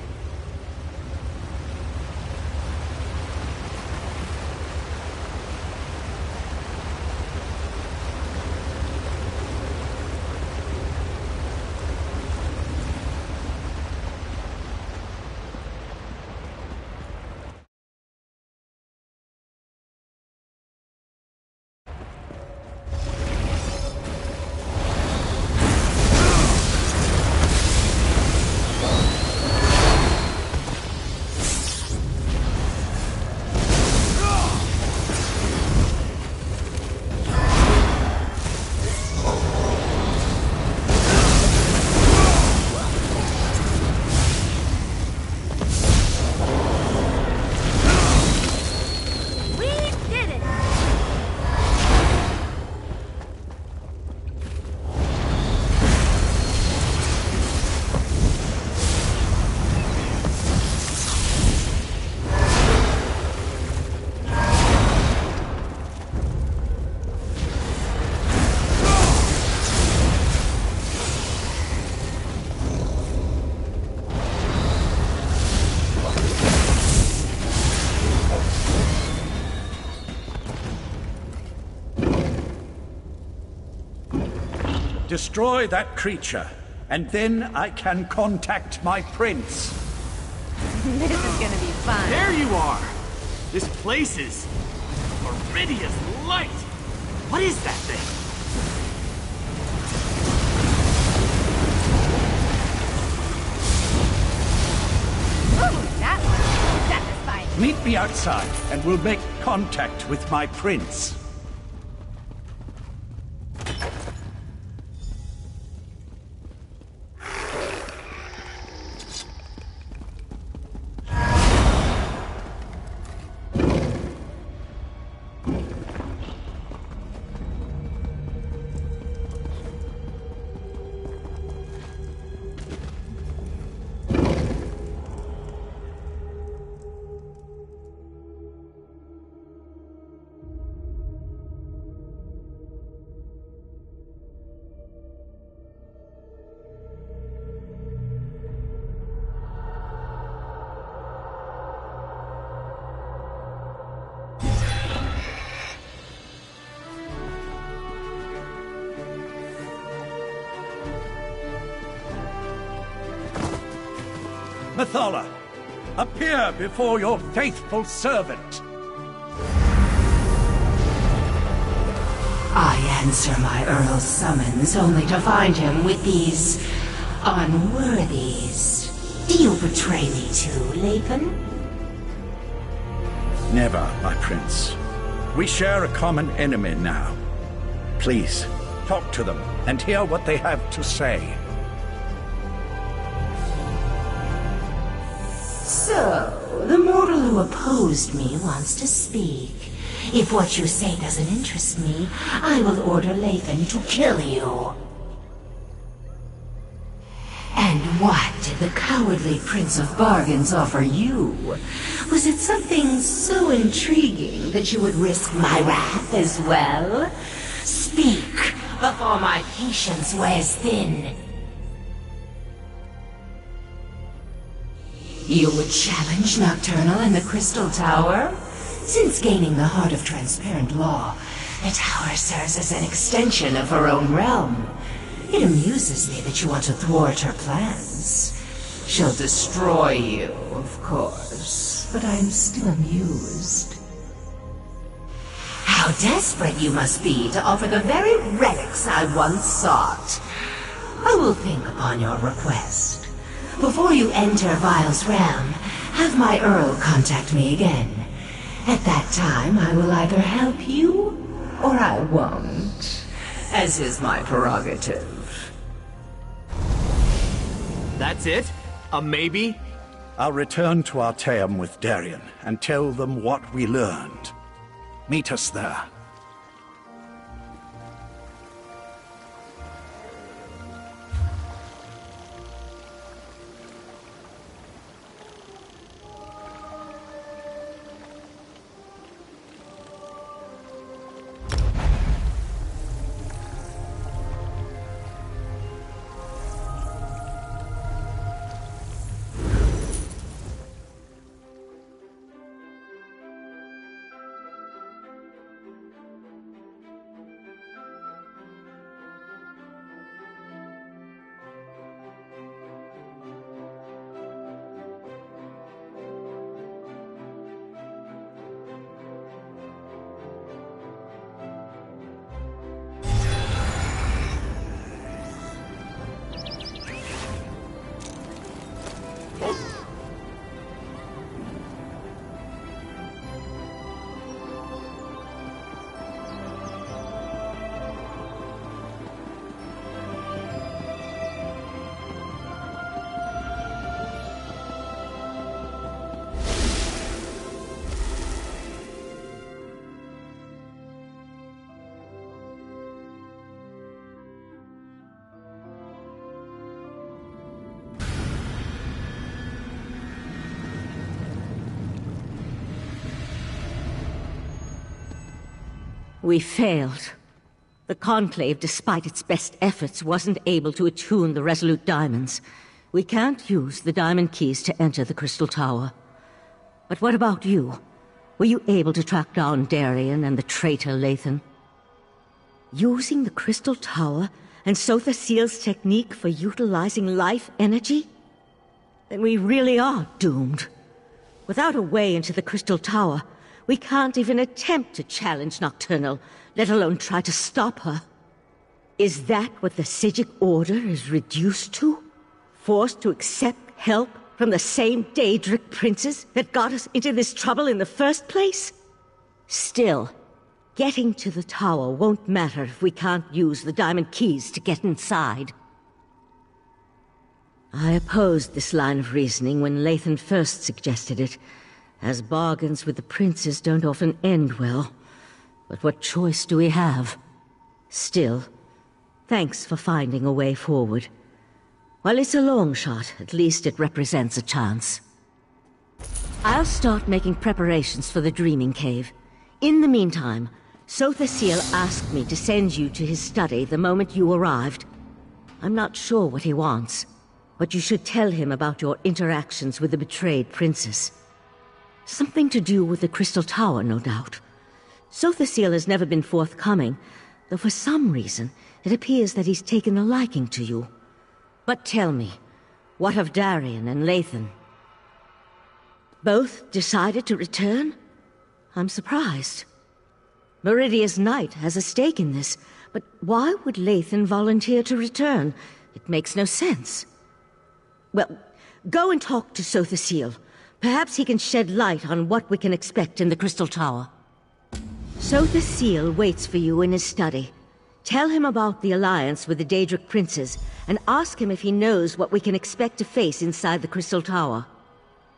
Destroy that creature, and then I can contact my prince. This is gonna be fun. There you are! This place is Meridia's light! What is that thing? Ooh, that was satisfying. Meet me outside, and we'll make contact with my prince. Mathala, appear before your faithful servant. I answer my Earl's summons only to find him with these unworthies. Do you betray me too, Lathan? Never, my prince. We share a common enemy now. Please, talk to them and hear what they have to say. So, the mortal who opposed me wants to speak. If what you say doesn't interest me, I will order Lathan to kill you. And what did the cowardly Prince of Bargains offer you? Was it something so intriguing that you would risk my wrath as well? Speak, before my patience wears thin. You would challenge Nocturnal in the Crystal Tower? Since gaining the Heart of Transparent Law, the tower serves as an extension of her own realm. It amuses me that you want to thwart her plans. She'll destroy you, of course, but I'm still amused. How desperate you must be to offer the very relics I once sought. I will think upon your request. Before you enter Vile's realm, have my Earl contact me again. At that time, I will either help you, or I won't, as is my prerogative. That's it? A maybe? I'll return to Artaeum with Darien and tell them what we learned. Meet us there. We failed. The Conclave, despite its best efforts, wasn't able to attune the Resolute Diamonds. We can't use the diamond keys to enter the Crystal Tower. But what about you? Were you able to track down Darien and the traitor Lathan? Using the Crystal Tower and Sotha Seal's technique for utilizing life energy? Then we really are doomed. Without a way into the Crystal Tower, We can't even attempt to challenge Nocturnal, let alone try to stop her. Is that what the Psijic Order is reduced to? Forced to accept help from the same Daedric princes that got us into this trouble in the first place? Still, getting to the tower won't matter if we can't use the diamond keys to get inside. I opposed this line of reasoning when Lathan first suggested it, as bargains with the princes don't often end well. But what choice do we have? Still, thanks for finding a way forward. While it's a long shot, at least it represents a chance. I'll start making preparations for the Dreaming Cave. In the meantime, Sothasil asked me to send you to his study the moment you arrived. I'm not sure what he wants, but you should tell him about your interactions with the betrayed princess. Something to do with the Crystal Tower, no doubt. Sothasil has never been forthcoming, though for some reason it appears that he's taken a liking to you. But tell me, what of Darian and Lathan? Both decided to return? I'm surprised. Meridia's knight has a stake in this, but why would Lathan volunteer to return? It makes no sense. Well, go and talk to Sothasil. Perhaps he can shed light on what we can expect in the Crystal Tower. Sothasil waits for you in his study. Tell him about the alliance with the Daedric princes, and ask him if he knows what we can expect to face inside the Crystal Tower.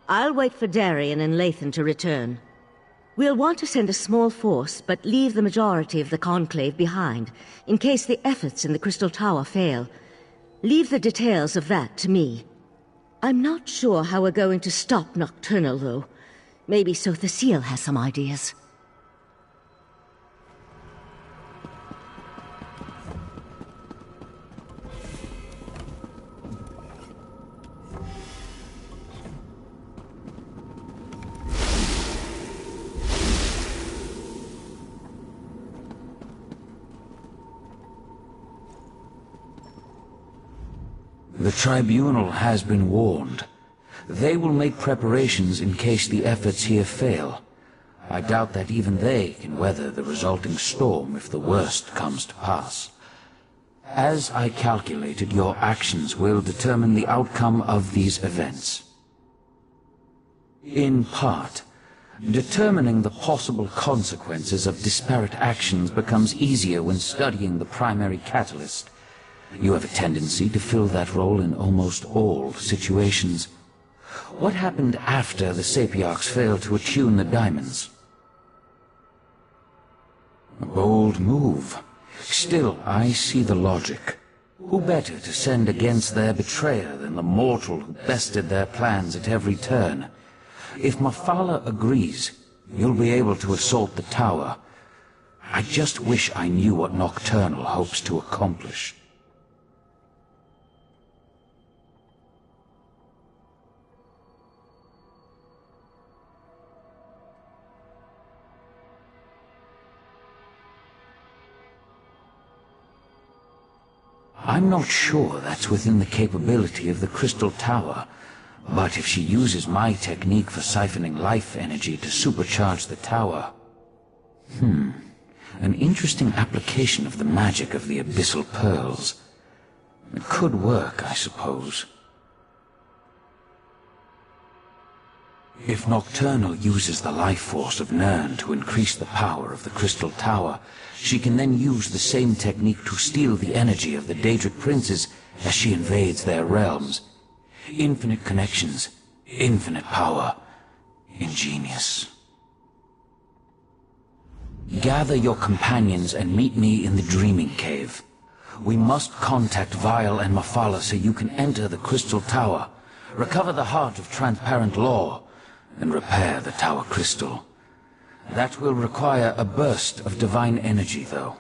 I'll wait for Darian and Lathan to return. We'll want to send a small force, but leave the majority of the Conclave behind, in case the efforts in the Crystal Tower fail. Leave the details of that to me. I'm not sure how we're going to stop Nocturnal, though. Maybe Sothasil has some ideas. The Tribunal has been warned. They will make preparations in case the efforts here fail. I doubt that even they can weather the resulting storm if the worst comes to pass. As I calculated, your actions will determine the outcome of these events. In part, determining the possible consequences of disparate actions becomes easier when studying the primary catalyst. You have a tendency to fill that role in almost all situations. What happened after the Sapiarchs failed to attune the diamonds? A bold move. Still, I see the logic. Who better to send against their betrayer than the mortal who bested their plans at every turn? If Mafala agrees, you'll be able to assault the tower. I just wish I knew what Nocturnal hopes to accomplish. I'm not sure that's within the capability of the Crystal Tower, but if she uses my technique for siphoning life energy to supercharge the tower... An interesting application of the magic of the Abyssal Pearls. It could work, I suppose. If Nocturnal uses the life force of Nirn to increase the power of the Crystal Tower, she can then use the same technique to steal the energy of the Daedric princes as she invades their realms. Infinite connections, infinite power. Ingenious. Gather your companions and meet me in the Dreaming Cave. We must contact Vial and Mafala so you can enter the Crystal Tower, recover the Heart of Transparent Law, and repair the Tower Crystal. That will require a burst of divine energy, though.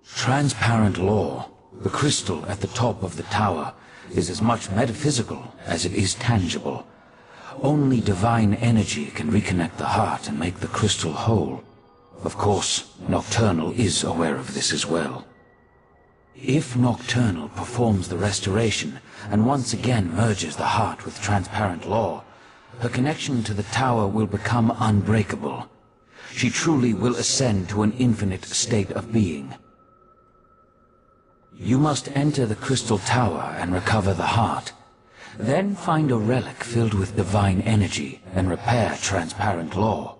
Transparent Law, the crystal at the top of the tower, is as much metaphysical as it is tangible. Only divine energy can reconnect the heart and make the crystal whole. Of course, Nocturnal is aware of this as well. If Nocturnal performs the restoration and once again merges the heart with Transparent Law, her connection to the tower will become unbreakable. She truly will ascend to an infinite state of being. You must enter the Crystal Tower and recover the heart. Then find a relic filled with divine energy and repair transparent law.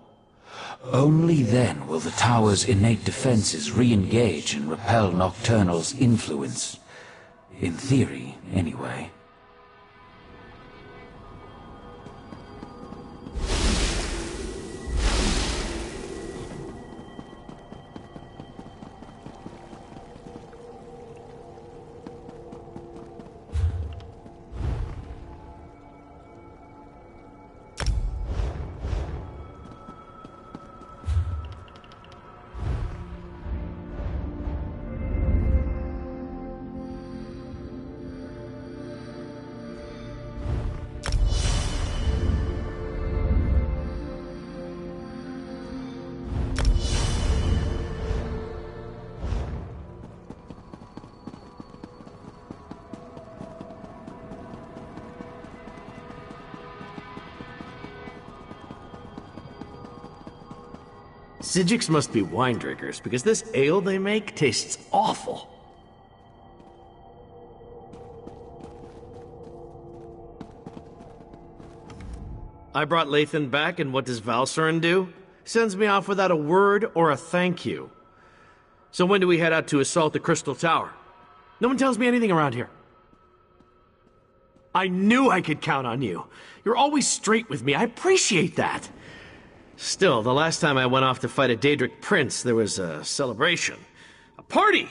Only then will the tower's innate defenses re-engage and repel Nocturnal's influence. In theory, anyway. Psijics must be wine drinkers, because this ale they make tastes awful. I brought Lathan back, and what does Valsuren do? Sends me off without a word or a thank you. So when do we head out to assault the Crystal Tower? No one tells me anything around here. I knew I could count on you. You're always straight with me. I appreciate that. Still, the last time I went off to fight a Daedric prince, there was a celebration. A party!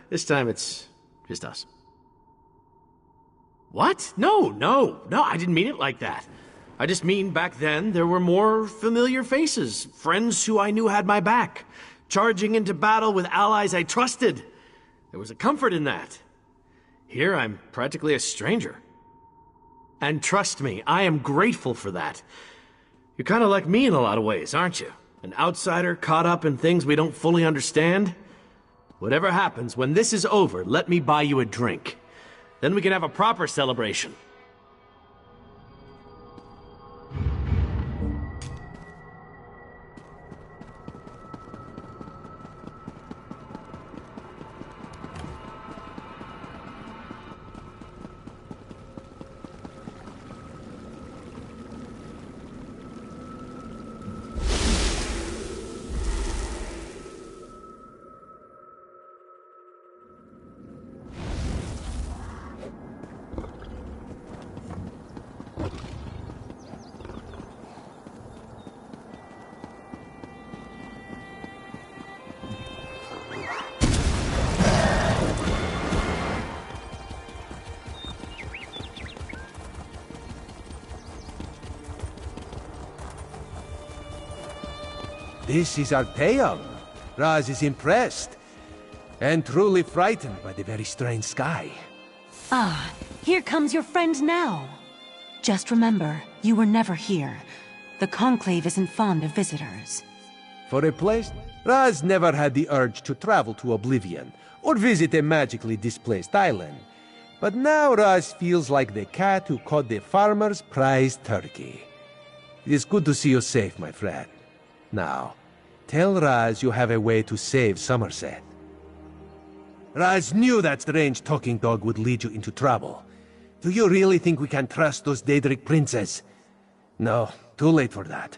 This time it's just us. What? No, I didn't mean it like that. I just mean back then there were more familiar faces, friends who I knew had my back, charging into battle with allies I trusted. There was a comfort in that. Here I'm practically a stranger. And trust me, I am grateful for that. You're kind of like me in a lot of ways, aren't you? An outsider caught up in things we don't fully understand. Whatever happens, when this is over, let me buy you a drink. Then we can have a proper celebration. This is Artaeum. Raz is impressed, and truly frightened by the very strange sky. Ah, here comes your friend now. Just remember, you were never here. The Conclave isn't fond of visitors. For a place, Raz never had the urge to travel to Oblivion, or visit a magically displaced island. But now Raz feels like the cat who caught the farmer's prized turkey. It is good to see you safe, my friend. Now, tell Raz you have a way to save Summerset. Raz knew that strange talking dog would lead you into trouble. Do you really think we can trust those Daedric princes? No, too late for that.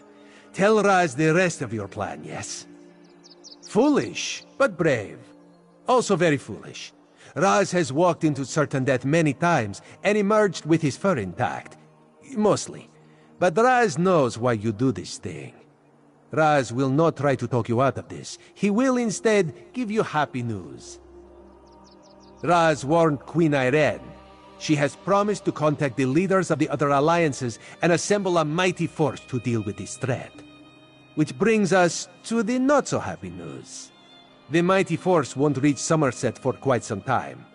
Tell Raz the rest of your plan, yes? Foolish, but brave. Also very foolish. Raz has walked into certain death many times and emerged with his fur intact. Mostly. But Raz knows why you do this thing. Raz will not try to talk you out of this. He will instead give you happy news. Raz warned Queen Irene. She has promised to contact the leaders of the other alliances and assemble a mighty force to deal with this threat. Which brings us to the not-so-happy news. The mighty force won't reach Summerset for quite some time.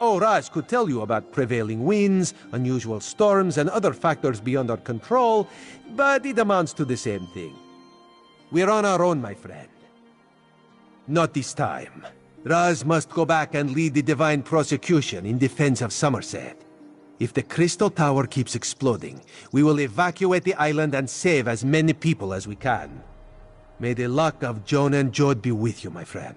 Oh, Raz could tell you about prevailing winds, unusual storms, and other factors beyond our control, but it amounts to the same thing. We're on our own, my friend. Not this time. Raz must go back and lead the divine prosecution in defense of Summerset. If the Crystal Tower keeps exploding, we will evacuate the island and save as many people as we can. May the luck of Joan and Jode be with you, my friend.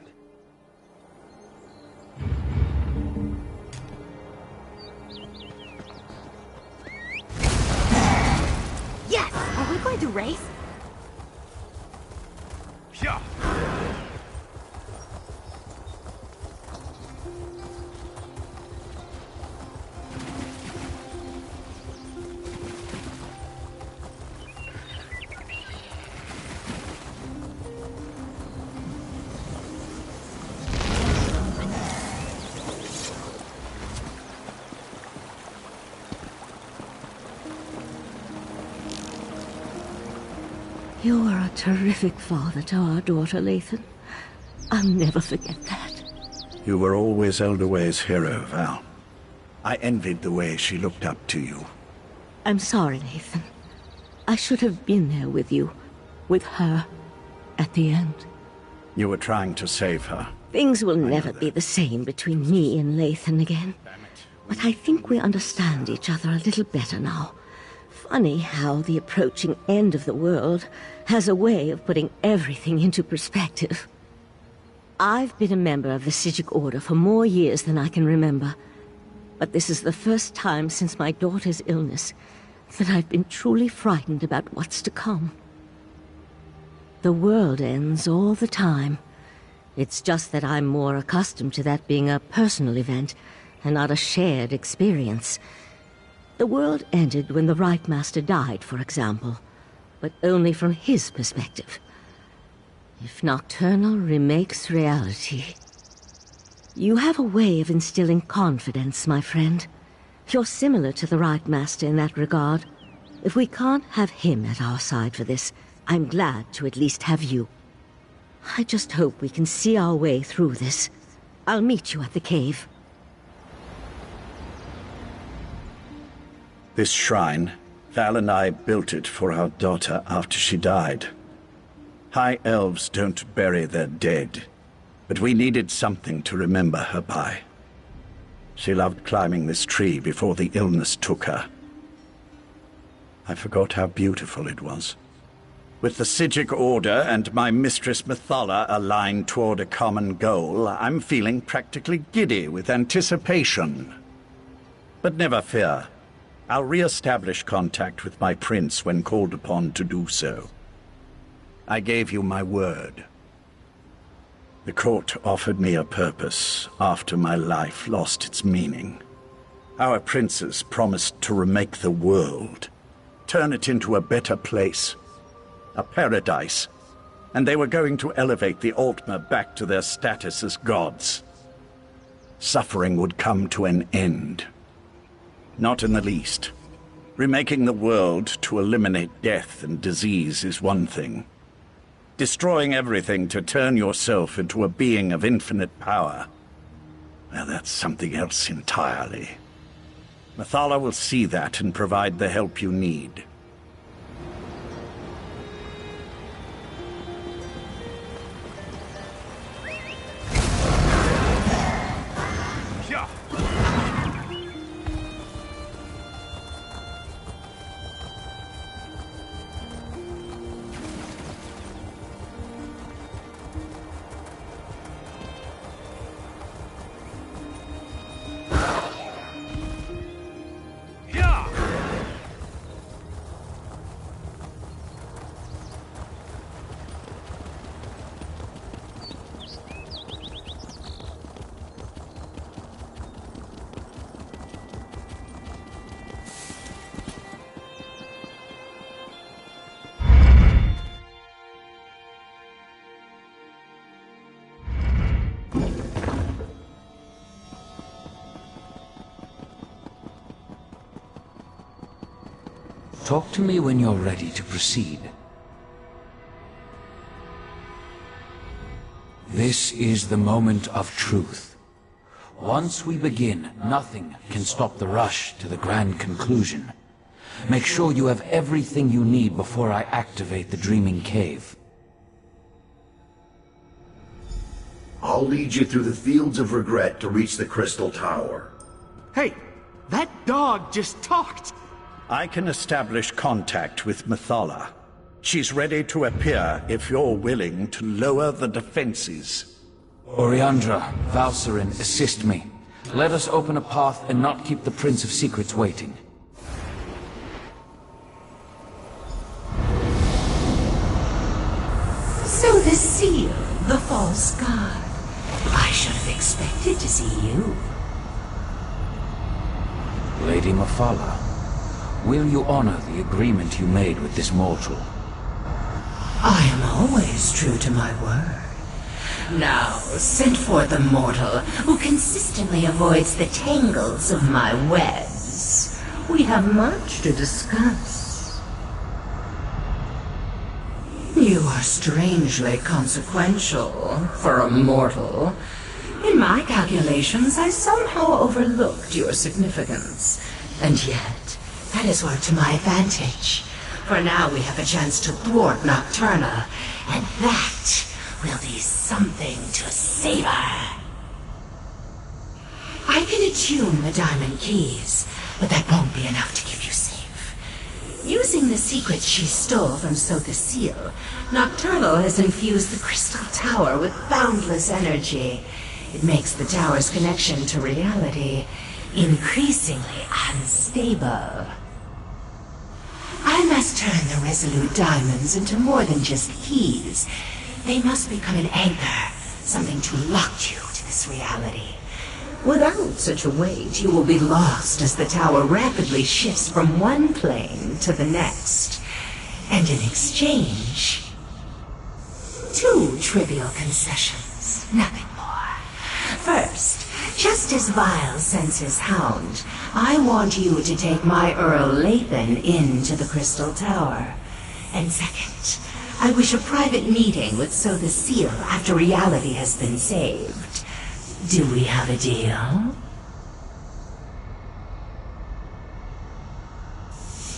Yes! Are we going to race? Yeah. You are a terrific father to our daughter, Lathan. I'll never forget that. You were always Elderway's hero, Val. I envied the way she looked up to you. I'm sorry, Lathan. I should have been there with you, with her, at the end. You were trying to save her. Things will never be the same between me and Lathan again. But I think we understand each other a little better now. Funny how the approaching end of the world has a way of putting everything into perspective. I've been a member of the Psijic Order for more years than I can remember. But this is the first time since my daughter's illness that I've been truly frightened about what's to come. The world ends all the time. It's just that I'm more accustomed to that being a personal event and not a shared experience. The world ended when the Right Master died, for example, but only from his perspective. If Nocturnal remakes reality... You have a way of instilling confidence, my friend. You're similar to the Right Master in that regard. If we can't have him at our side for this, I'm glad to at least have you. I just hope we can see our way through this. I'll meet you at the cave. This shrine, Val and I built it for our daughter after she died. High Elves don't bury their dead, but we needed something to remember her by. She loved climbing this tree before the illness took her. I forgot how beautiful it was. With the Psijic Order and my mistress Methala aligned toward a common goal, I'm feeling practically giddy with anticipation. But never fear. I'll re-establish contact with my prince when called upon to do so. I gave you my word. The court offered me a purpose after my life lost its meaning. Our princes promised to remake the world, turn it into a better place, a paradise, and they were going to elevate the Altmer back to their status as gods. Suffering would come to an end. Not in the least. Remaking the world to eliminate death and disease is one thing. Destroying everything to turn yourself into a being of infinite power, well, that's something else entirely. Methala will see that and provide the help you need. Talk to me when you're ready to proceed. This is the moment of truth. Once we begin, nothing can stop the rush to the grand conclusion. Make sure you have everything you need before I activate the Dreaming Cave. I'll lead you through the fields of regret to reach the Crystal Tower. Hey, That dog just talked! I can establish contact with Methala. She's ready to appear if you're willing to lower the defenses. Oriandra, Valsarin, assist me. Let us open a path and not keep the Prince of Secrets waiting. So the seal, the false god. I should have expected to see you. Lady Methala, will you honor the agreement you made with this mortal? I am always true to my word. Now, send forth a mortal who consistently avoids the tangles of my webs. We have much to discuss. You are strangely consequential for a mortal. In my calculations, I somehow overlooked your significance. And yet, that is worked to my advantage. For now we have a chance to thwart Nocturnal, and that will be something to savor. I can attune the diamond keys, but that won't be enough to keep you safe. Using the secrets she stole from So the Seal, Nocturnal has infused the Crystal Tower with boundless energy. It makes the tower's connection to reality increasingly unstable. I must turn the Resolute Diamonds into more than just keys. They must become an anchor, something to lock you to this reality. Without such a weight, you will be lost as the tower rapidly shifts from one plane to the next. And in exchange, 2 trivial concessions, nothing more. First, just as Vile sends his hound, I want you to take my Earl Lathan into the Crystal Tower. And second, I wish a private meeting with So the Seal after reality has been saved. Do we have a deal?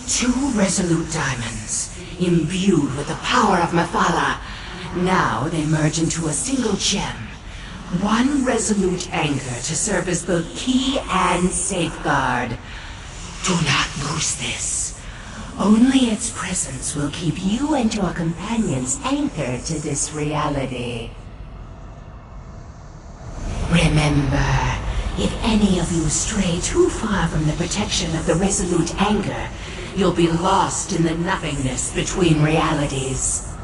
2 resolute diamonds, imbued with the power of Methala. Now they merge into a single gem. 1 resolute anchor to serve as both key and safeguard. Do not lose this. Only its presence will keep you and your companions anchored to this reality. Remember, if any of you stray too far from the protection of the resolute anchor, you'll be lost in the nothingness between realities.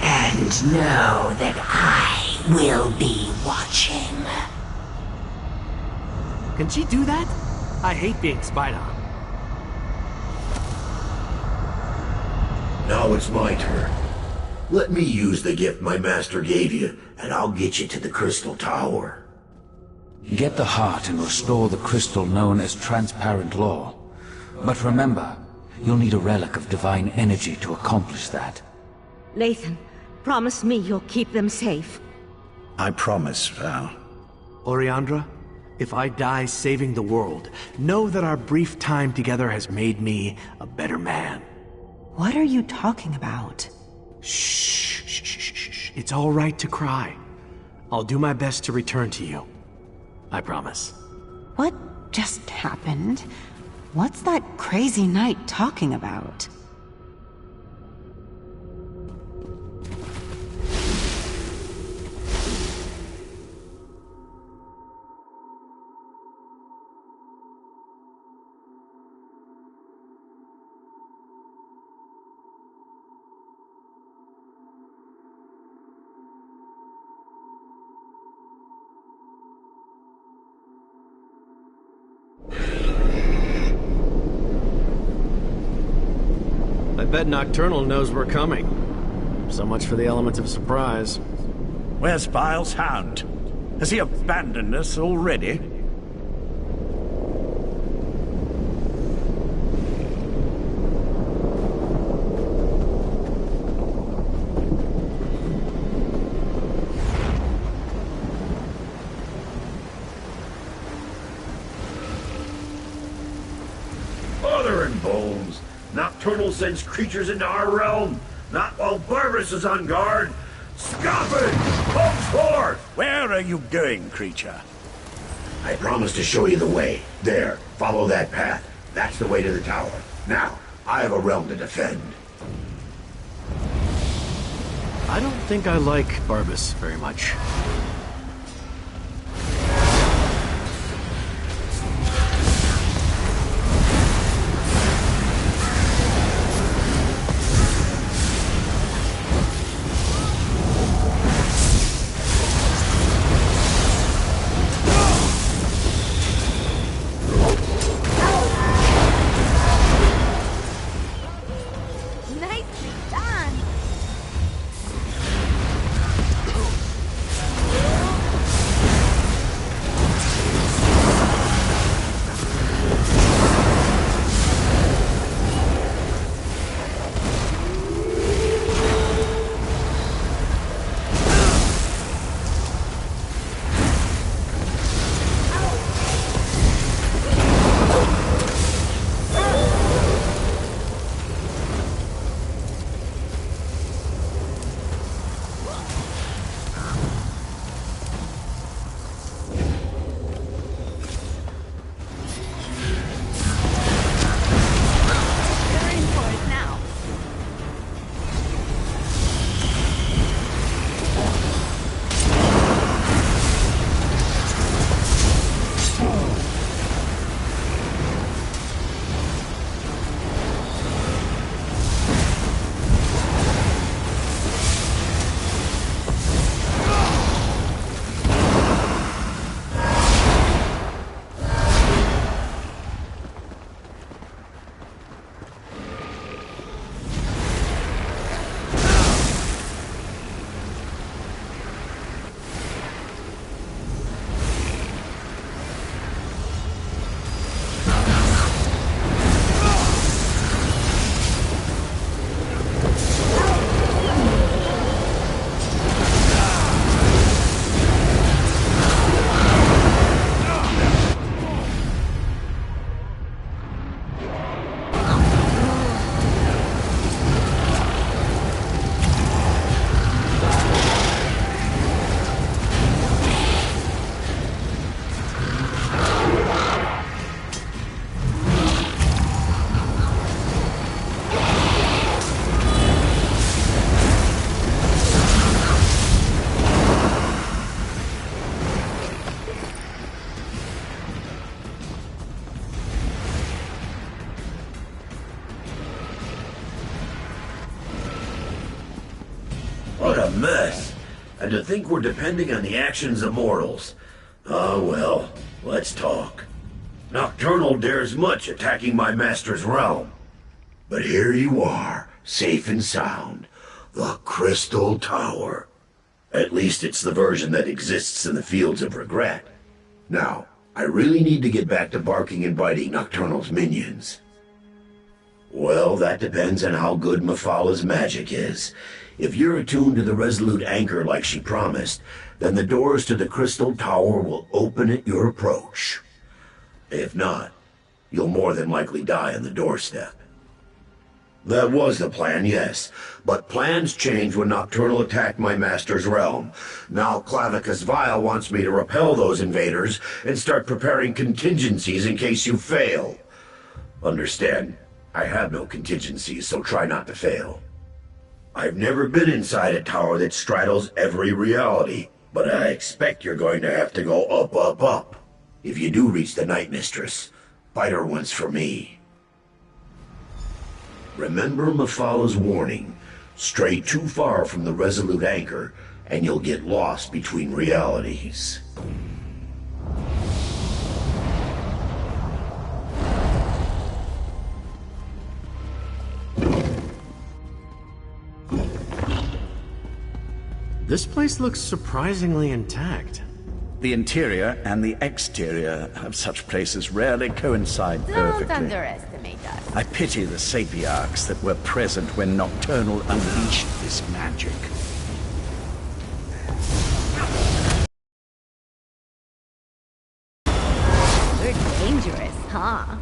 And know that I will be watching. Can she do that? I hate being spied on. Now it's my turn. Let me use the gift my master gave you, and I'll get you to the Crystal Tower. Get the heart and restore the crystal known as transparent law. But remember, you'll need a relic of divine energy to accomplish that. Lathan, promise me you'll keep them safe. I promise, Val. Oriandra, if I die saving the world, know that our brief time together has made me a better man. What are you talking about? Shh, shh, shh, shh, shh. It's all right to cry. I'll do my best to return to you. I promise. What just happened? What's that crazy knight talking about? I bet Nocturnal knows we're coming. So much for the element of surprise. Where's Vile's hound? Has he abandoned us already? Mother and bones! Nocturnal sends creatures into our realm, not while Barbas is on guard. Stop it! Come forth! Where are you going, creature? I promise to show you the way. There, follow that path. That's the way to the tower. Now, I have a realm to defend. I don't think I like Barbas very much. Nicely done. What a mess. And to think we're depending on the actions of mortals. Oh well, let's talk. Nocturnal dares much attacking my master's realm. But here you are, safe and sound. The Crystal Tower. At least it's the version that exists in the Fields of Regret. Now, I really need to get back to barking and biting Nocturnal's minions. Well, that depends on how good Mephalah's magic is. If you're attuned to the Resolute Anchor like she promised, then the doors to the Crystal Tower will open at your approach. If not, you'll more than likely die on the doorstep. That was the plan, yes. But plans changed when Nocturnal attacked my master's realm. Now Clavicus Vile wants me to repel those invaders and start preparing contingencies in case you fail. Understand, I have no contingencies, so try not to fail. I've never been inside a tower that straddles every reality, but I expect you're going to have to go up, up, up. If you do reach the Night Mistress, fight her once for me. Remember Mephalah's warning. Stray too far from the Resolute Anchor, and you'll get lost between realities. This place looks surprisingly intact. The interior and the exterior of such places rarely coincide perfectly. Don't underestimate us. I pity the sapiarchs that were present when Nocturnal unleashed this magic. You're dangerous, huh?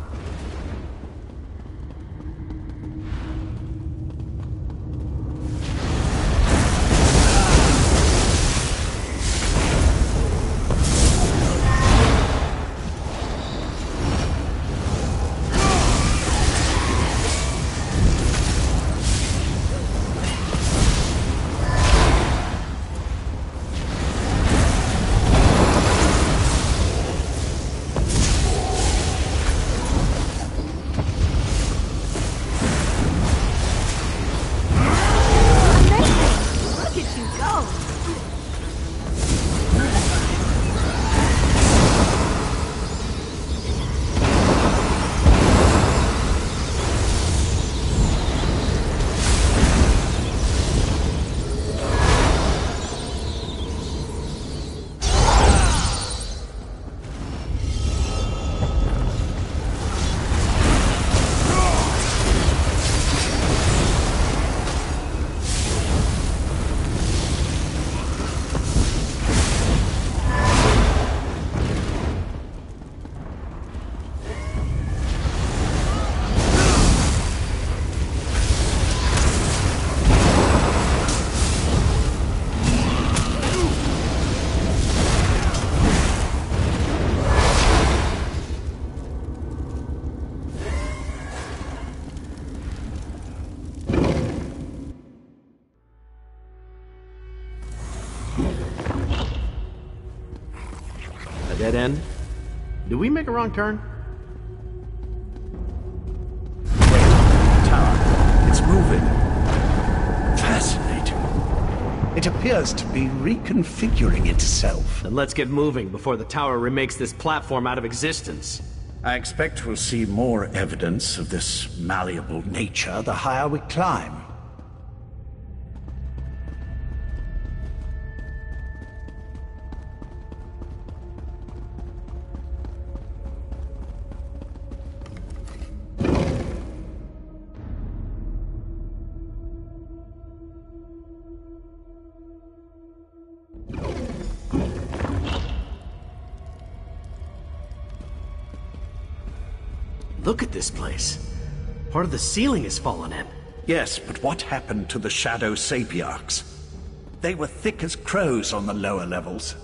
Dead end? Did we make a wrong turn? Tower. It's moving. Fascinating. It appears to be reconfiguring itself. Then let's get moving before the tower remakes this platform out of existence. I expect we'll see more evidence of this malleable nature the higher we climb. Look at this place. Part of the ceiling has fallen in. Yes, but what happened to the Shadow Sapiarchs? They were thick as crows on the lower levels.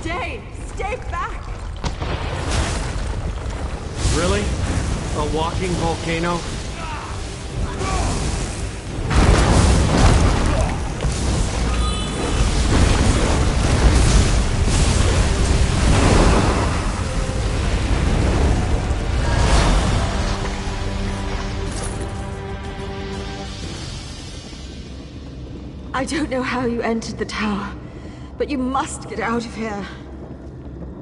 Stay back! Really? A walking volcano? I don't know how you entered the tower, but you must get out of here.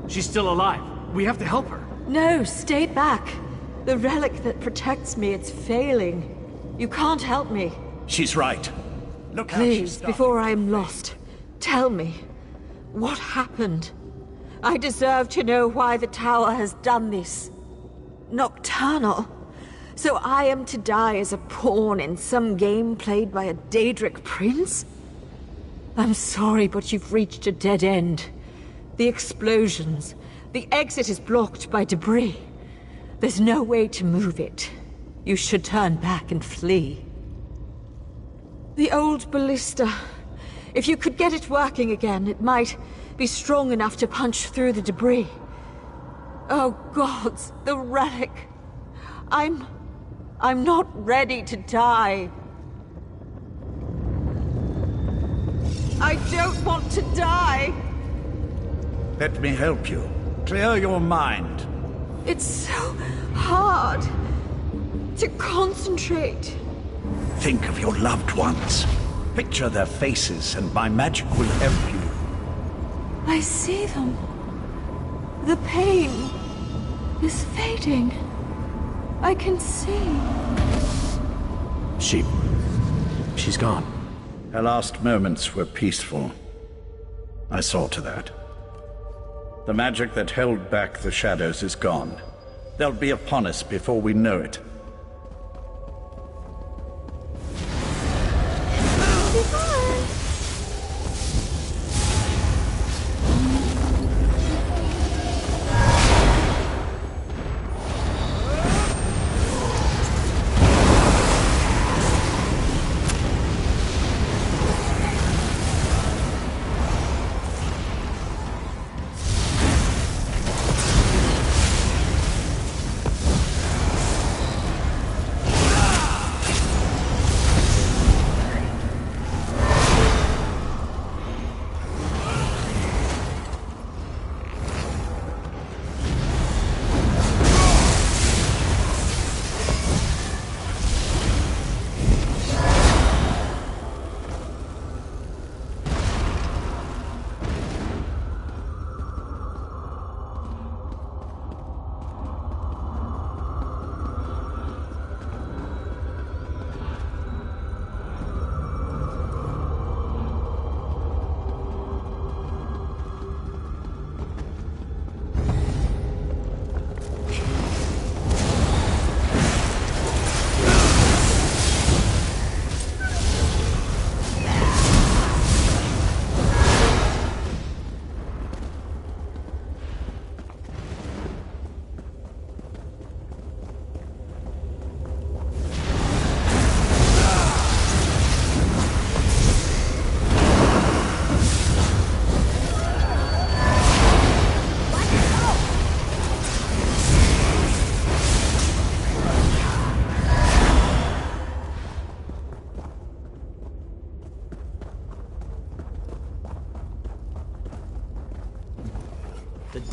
She's still alive. We have to help her. No, stay back. The relic that protects me, it's failing. You can't help me. She's right. Look how she's Please, before I am lost, tell me, what happened? I deserve to know why the tower has done this. Nocturnal. So I am to die as a pawn in some game played by a Daedric prince? I'm sorry, but you've reached a dead end. The explosions. The exit is blocked by debris. There's no way to move it. You should turn back and flee. The old ballista. If you could get it working again, it might be strong enough to punch through the debris. Oh gods, the relic. I'm not ready to die. I don't want to die. Let me help you. Clear your mind. It's so hard to concentrate. Think of your loved ones. Picture their faces, and my magic will help you. I see them. The pain is fading. I can see. She's gone. Her last moments were peaceful. I saw to that. The magic that held back the shadows is gone. They'll be upon us before we know it.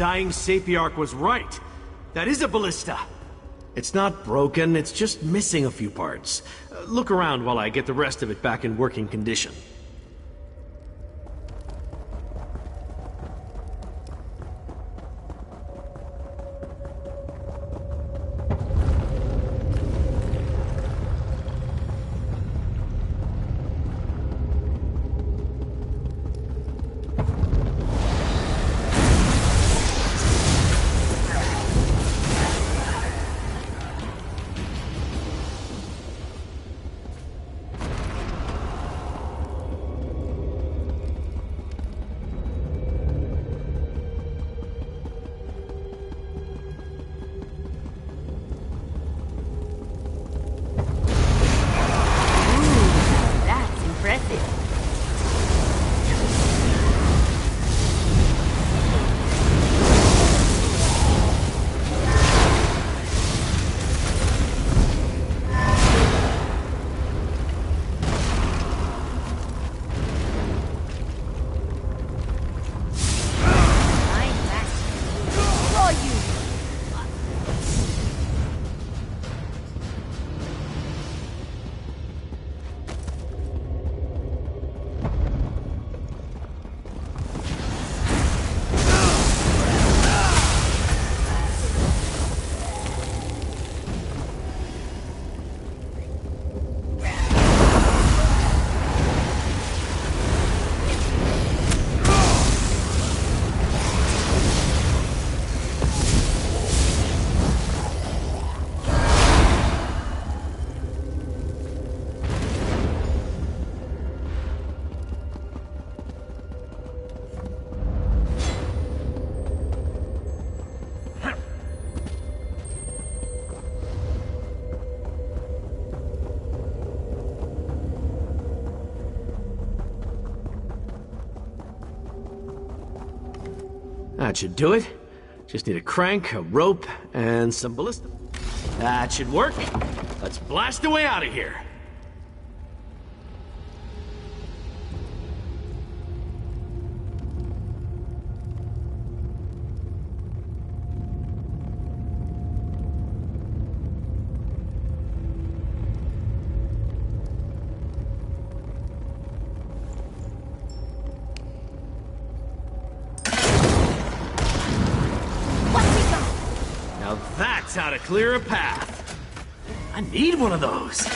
dying Sapiarch was right. That is a ballista. It's not broken, it's just missing a few parts. Look around while I get the rest of it back in working condition. That should do it. Just need a crank, a rope, and some ballista. That should work. Let's blast away out of here. That's how to clear a path. I need one of those.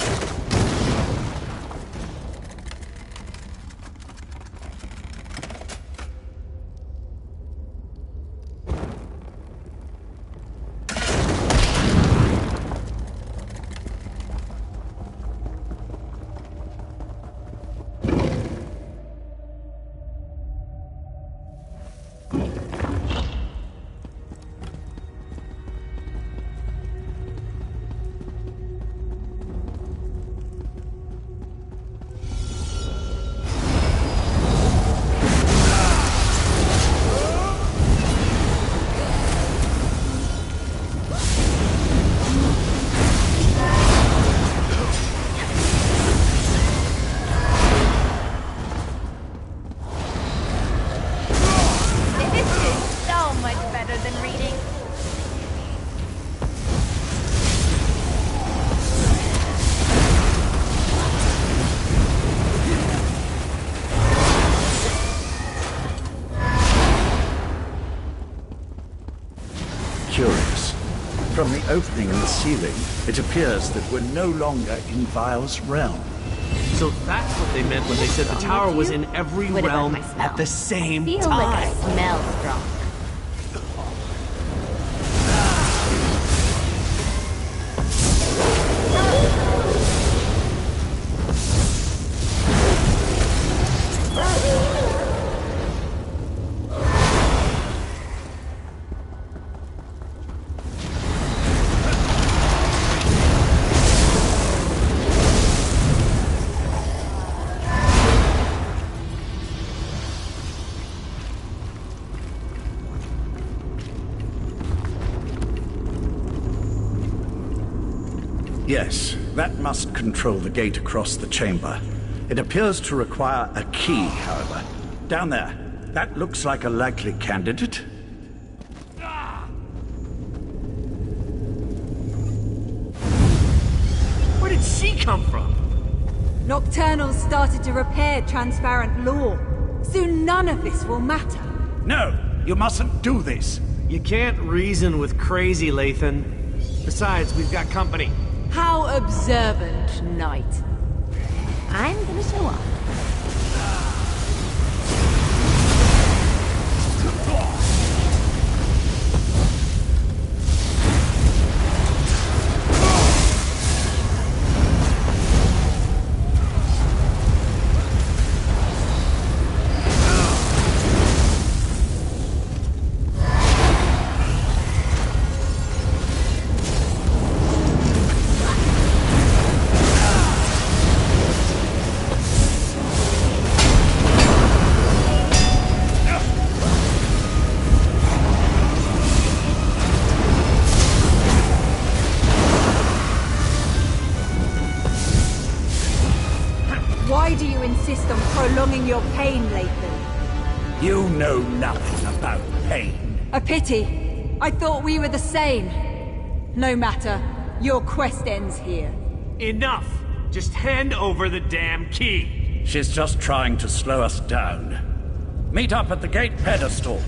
Curious. From the opening in the ceiling, it appears that we're no longer in Vile's realm. So that's what they meant when they said the tower was in every realm at the same Feel time. like I smell strong. Yes, that must control the gate across the chamber. It appears to require a key, however. Down there. That looks like a likely candidate. she come from? Nocturnal started to repair transparent law. Soon none of this will matter. No, you mustn't do this. You can't reason with crazy, Lathan. Besides, we've got company. How observant, knight. I'm gonna show up. Why do you insist on prolonging your pain, Lathan? You know nothing about pain. A pity. I thought we were the same. No matter. Your quest ends here. Enough! Just hand over the damn key. She's just trying to slow us down. Meet up at the gate pedestal.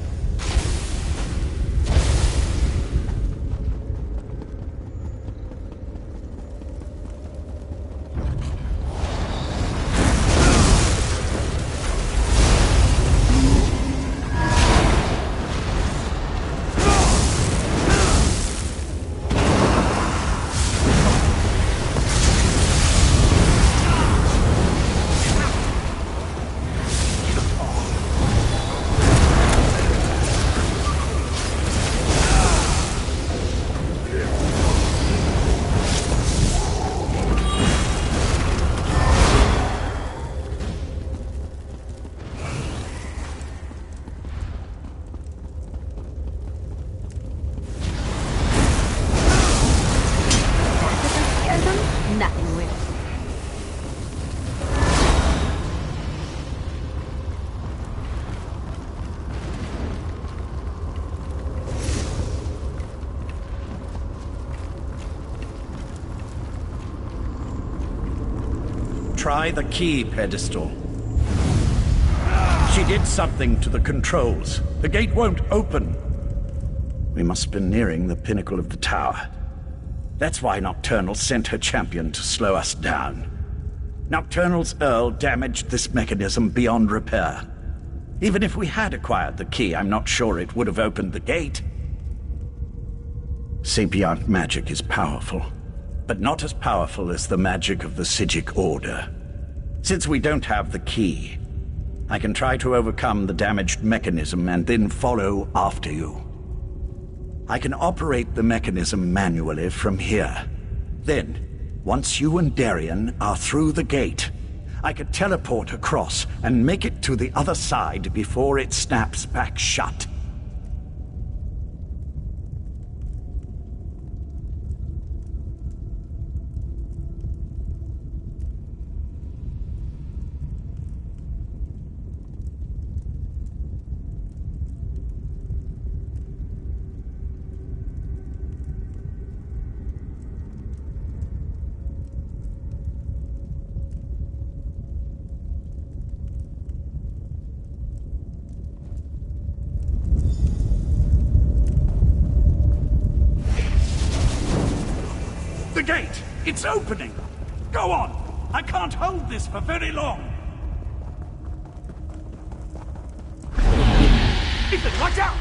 Nothing will. Try the key pedestal. She did something to the controls. The gate won't open. We must be nearing the pinnacle of the tower. That's why Nocturnal sent her champion to slow us down. Nocturnal's Earl damaged this mechanism beyond repair. Even if we had acquired the key, I'm not sure it would have opened the gate. Sapient magic is powerful, but not as powerful as the magic of the Psijic Order. Since we don't have the key, I can try to overcome the damaged mechanism and then follow after you. I can operate the mechanism manually from here. Then, once you and Darien are through the gate, I could teleport across and make it to the other side before it snaps back shut. The gate! It's opening! Go on! I can't hold this for very long! Ethan, watch out!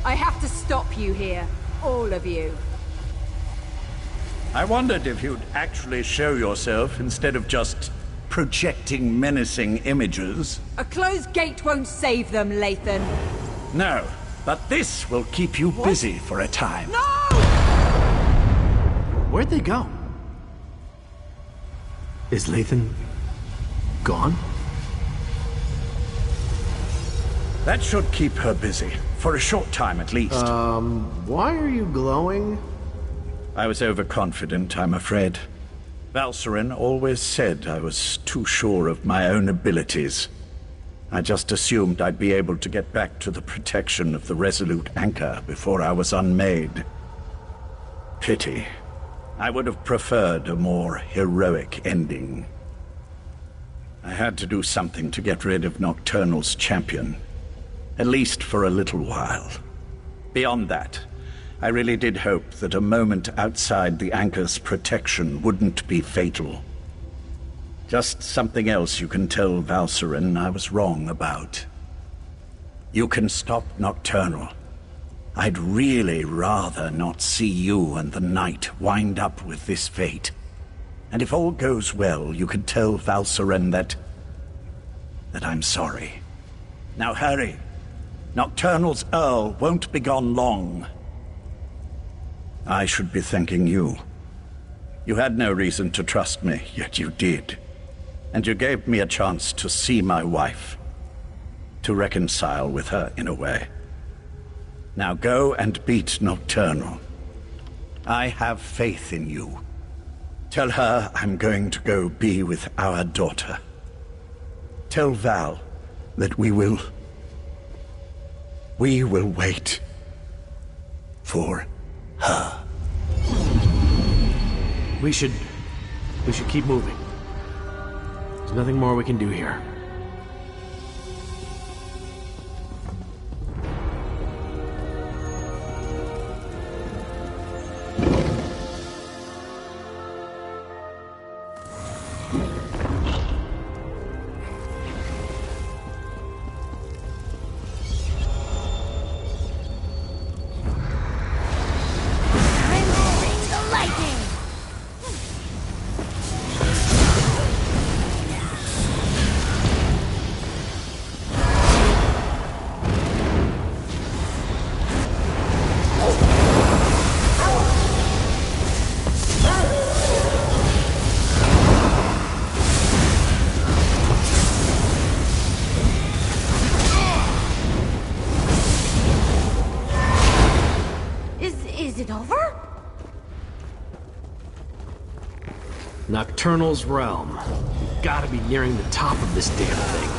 I have to stop you here. All of you. I wondered if you'd actually show yourself instead of just projecting menacing images. A closed gate won't save them, Lathan. No, but this will keep you busy for a time. No! Where'd they go? Is Lathan gone? That should keep her busy, for a short time at least. Why are you glowing? I was overconfident, I'm afraid. Valcerin always said I was too sure of my own abilities. I just assumed I'd be able to get back to the protection of the Resolute Anchor before I was unmade. Pity. I would have preferred a more heroic ending. I had to do something to get rid of Nocturnal's champion. At least for a little while. Beyond that, I really did hope that a moment outside the Anchor's protection wouldn't be fatal. Just something else you can tell Valcerin I was wrong about. You can stop Nocturnal. I'd really rather not see you and the Knight wind up with this fate. And if all goes well, you can tell Valcerin that I'm sorry. Now hurry. Nocturnal's Earl won't be gone long. I should be thanking you. You had no reason to trust me, yet you did. And you gave me a chance to see my wife. To reconcile with her in a way. Now go and beat Nocturnal. I have faith in you. Tell her I'm going to go be with our daughter. Tell Val that we will wait for her. We should keep moving. There's nothing more we can do here. Nocturnal's realm. We've gotta be nearing the top of this damn thing.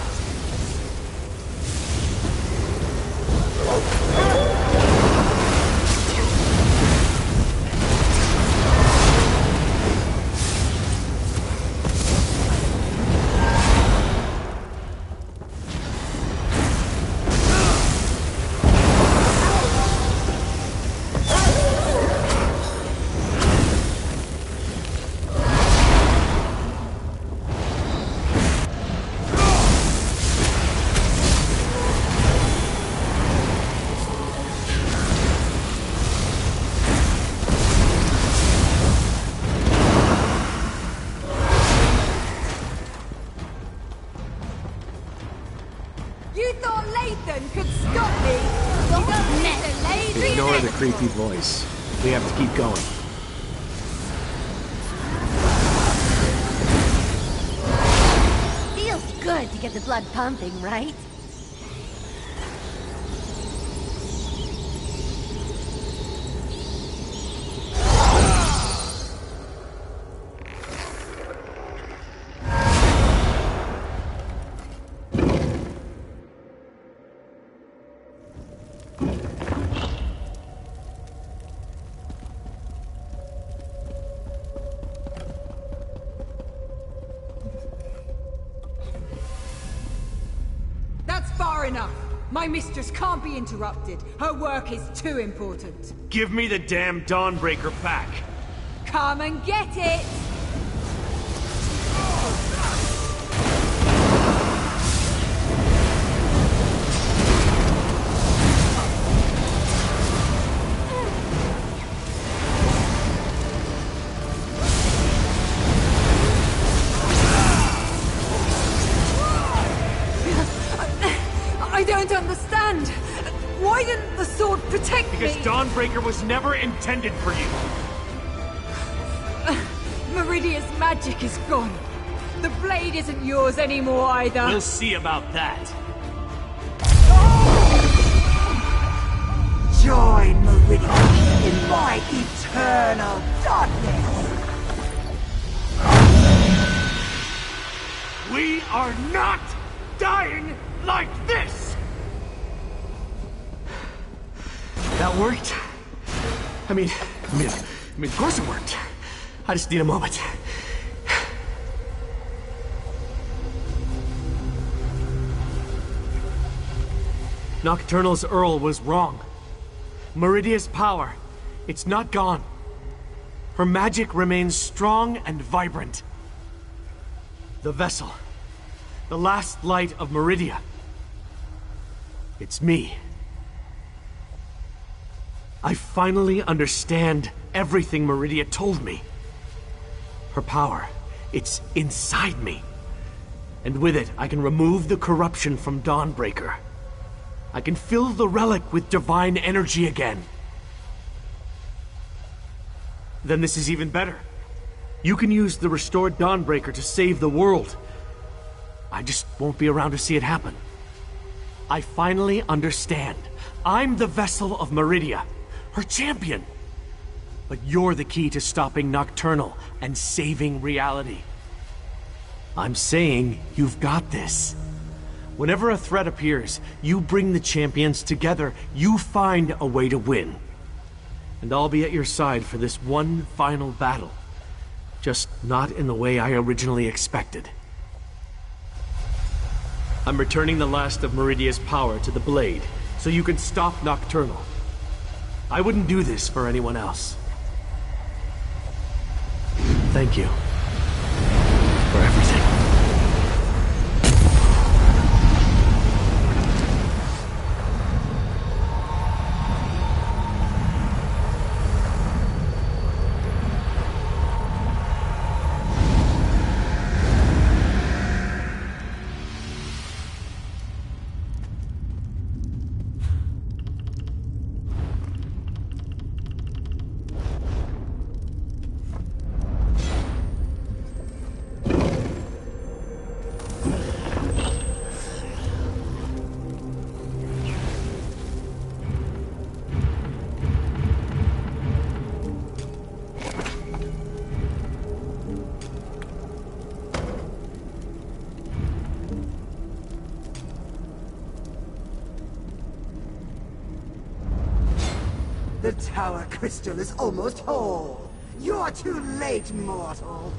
Ignore the creepy voice. We have to keep going. Feels good to get the blood pumping, right? Far enough. My mistress can't be interrupted. Her work is too important. Give me the damn Dawnbreaker back. Come and get it! I don't understand. Why didn't the sword protect me? Because Dawnbreaker was never intended for you. Meridia's magic is gone. The blade isn't yours anymore either. We'll see about that. Join Meridia in my eternal darkness. We are not dying like this! That worked? I mean, of course it worked. I just need a moment. Nocturnal's Earl was wrong. Meridia's power, it's not gone. Her magic remains strong and vibrant. The vessel, the last light of Meridia. It's me. I finally understand everything Meridia told me. Her power, it's inside me. And with it, I can remove the corruption from Dawnbreaker. I can fill the relic with divine energy again. Then this is even better. You can use the restored Dawnbreaker to save the world. I just won't be around to see it happen. I finally understand. I'm the vessel of Meridia, her champion. But you're the key to stopping Nocturnal and saving reality. I'm saying you've got this. Whenever a threat appears, you bring the champions together, you find a way to win. And I'll be at your side for this one final battle. Just not in the way I originally expected. I'm returning the last of Meridia's power to the blade, so you can stop Nocturnal. I wouldn't do this for anyone else. Thank you for everything. The tower crystal is almost whole. You're too late, mortal.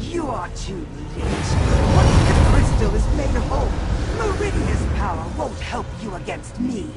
You are too late. Once the crystal is made whole, Meridia's power won't help you against me.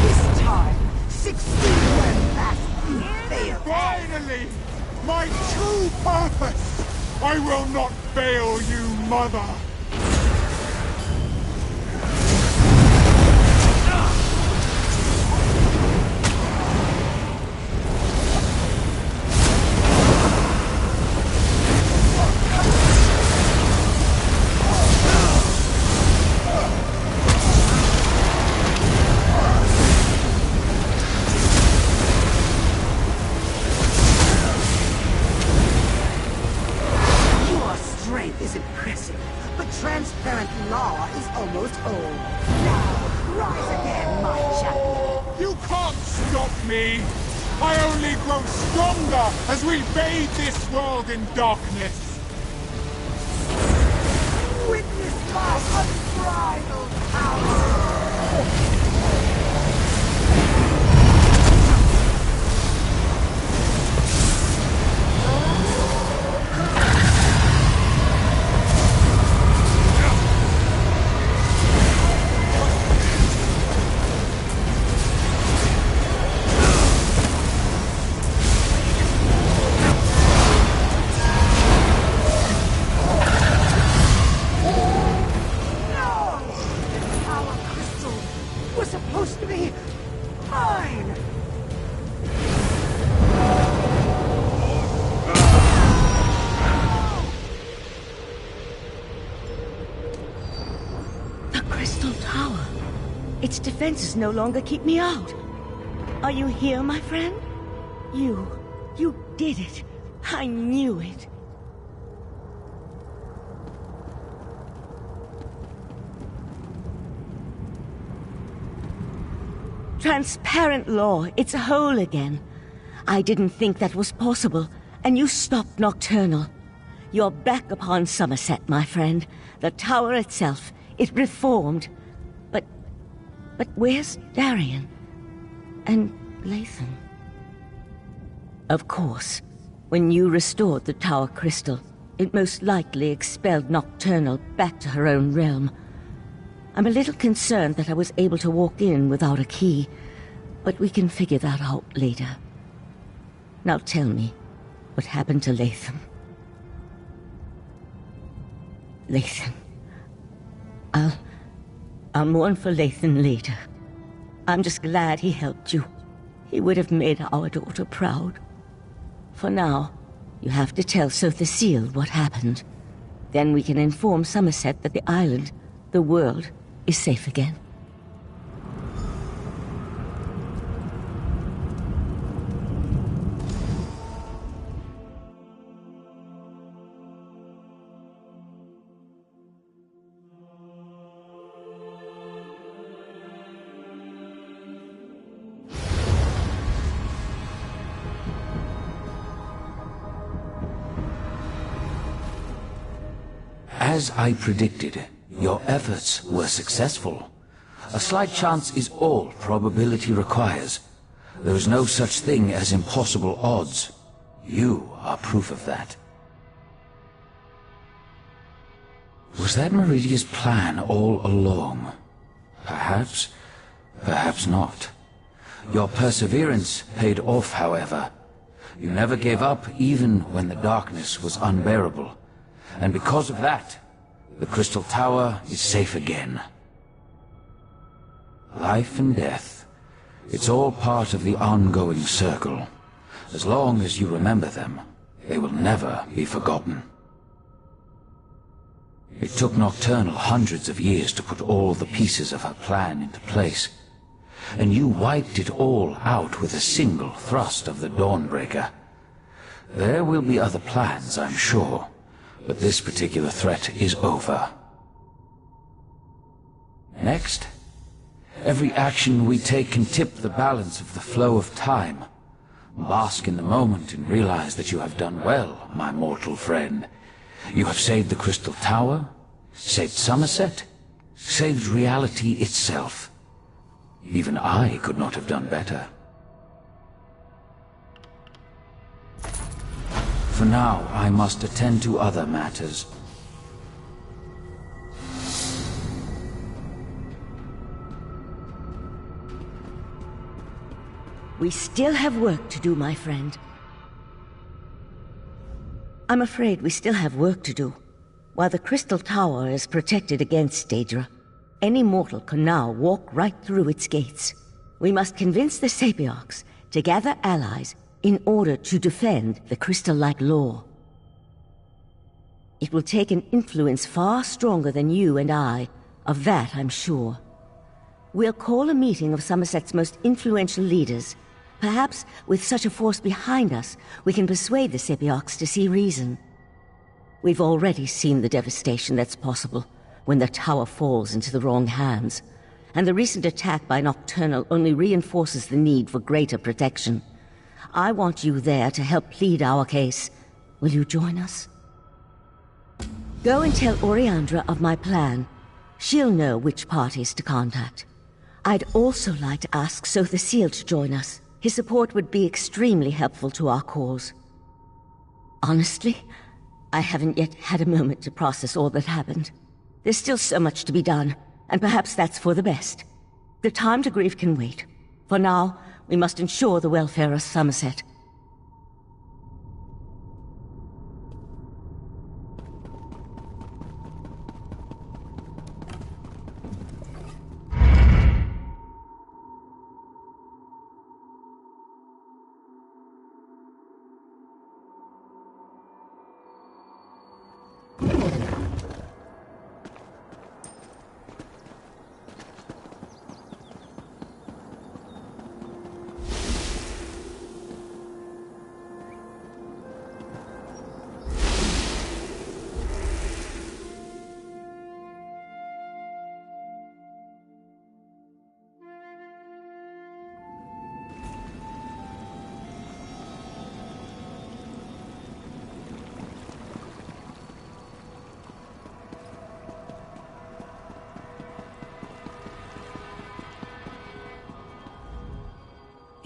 This time, succeed where last you failed. Finally! My true purpose! I will not fail you, Mother! help me! I only grow stronger as we bathe this world in darkness! Witness my unbridled power! Its defenses no longer keep me out. Are you here, my friend? You did it. I knew it. Transparent law, it's whole again. I didn't think that was possible, and you stopped Nocturnal. You're back upon Summerset, my friend. The tower itself, it reformed. But where's Darian? And Lathan? Of course, when you restored the tower crystal, it most likely expelled Nocturnal back to her own realm. I'm a little concerned that I was able to walk in without a key, but we can figure that out later. Now tell me, what happened to Lathan? Lathan. I'll mourn for Lathan later. I'm just glad he helped you. He would have made our daughter proud. For now, you have to tell Sotha Seal what happened. Then we can inform Summerset that the island, the world, is safe again. As I predicted, your efforts were successful. A slight chance is all probability requires. There is no such thing as impossible odds. You are proof of that. Was that Meridia's plan all along? Perhaps, perhaps not. Your perseverance paid off, however. You never gave up even when the darkness was unbearable. And because of that, the Crystal Tower is safe again. Life and death, it's all part of the ongoing circle. As long as you remember them, they will never be forgotten. It took Nocturnal hundreds of years to put all the pieces of her plan into place. And you wiped it all out with a single thrust of the Dawnbreaker. There will be other plans, I'm sure. But this particular threat is over. Next, every action we take can tip the balance of the flow of time. Bask in the moment and realize that you have done well, my mortal friend. You have saved the Crystal Tower, saved Summerset, saved reality itself. Even I could not have done better. For now, I must attend to other matters. We still have work to do, my friend. I'm afraid we still have work to do. While the Crystal Tower is protected against Daedra, any mortal can now walk right through its gates. We must convince the Sapiarchs to gather allies in order to defend the crystal-like law. It will take an influence far stronger than you and I, of that I'm sure. We'll call a meeting of Summerset's most influential leaders. Perhaps, with such a force behind us, we can persuade the Sapiarchs to see reason. We've already seen the devastation that's possible when the tower falls into the wrong hands. and the recent attack by Nocturnal only reinforces the need for greater protection. I want you there to help plead our case. Will you join us? Go and tell Oriandra of my plan. She'll know which parties to contact. I'd also like to ask Sothasil to join us. His support would be extremely helpful to our cause. Honestly, I haven't yet had a moment to process all that happened. There's still so much to be done, and perhaps that's for the best. The time to grieve can wait. For now, we must ensure the welfare of Summerset.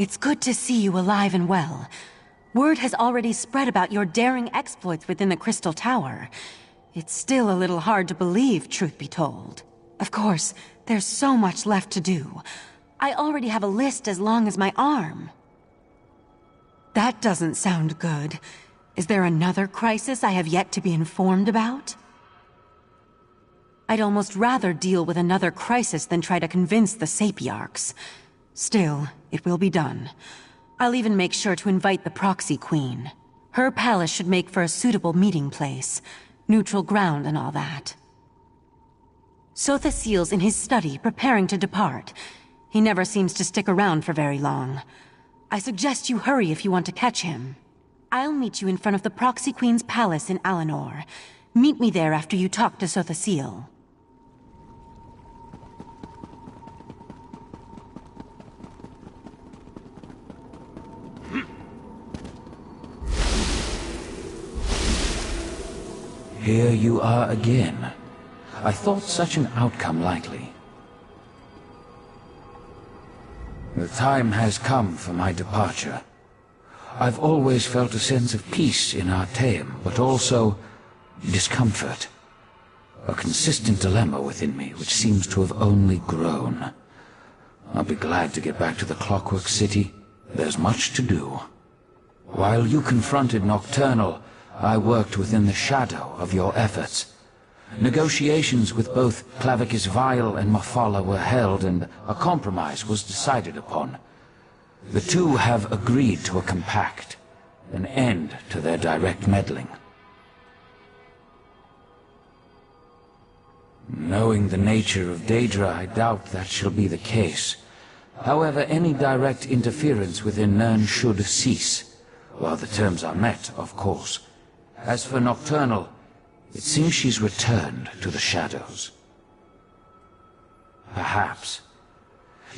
It's good to see you alive and well. Word has already spread about your daring exploits within the Crystal Tower. It's still a little hard to believe, truth be told. Of course, there's so much left to do. I already have a list as long as my arm. That doesn't sound good. Is there another crisis I have yet to be informed about? I'd almost rather deal with another crisis than try to convince the Sapiarchs. Still, it will be done. I'll even make sure to invite the Proxy Queen. Her palace should make for a suitable meeting place. Neutral ground and all that. Sothasil's in his study, preparing to depart. He never seems to stick around for very long. I suggest you hurry if you want to catch him. I'll meet you in front of the Proxy Queen's palace in Alinor. Meet me there after you talk to Sothasil. Here you are again. I thought such an outcome likely. The time has come for my departure. I've always felt a sense of peace in Artaeum, but also discomfort. A consistent dilemma within me which seems to have only grown. I'll be glad to get back to the Clockwork City. There's much to do. While you confronted Nocturnal, I worked within the shadow of your efforts. Negotiations with both Clavicus Vile and Mafala were held, and a compromise was decided upon. The two have agreed to a compact, an end to their direct meddling. Knowing the nature of Daedra, I doubt that shall be the case. However, any direct interference within Nirn should cease, while the terms are met, of course. As for Nocturnal, it seems she's returned to the shadows. Perhaps.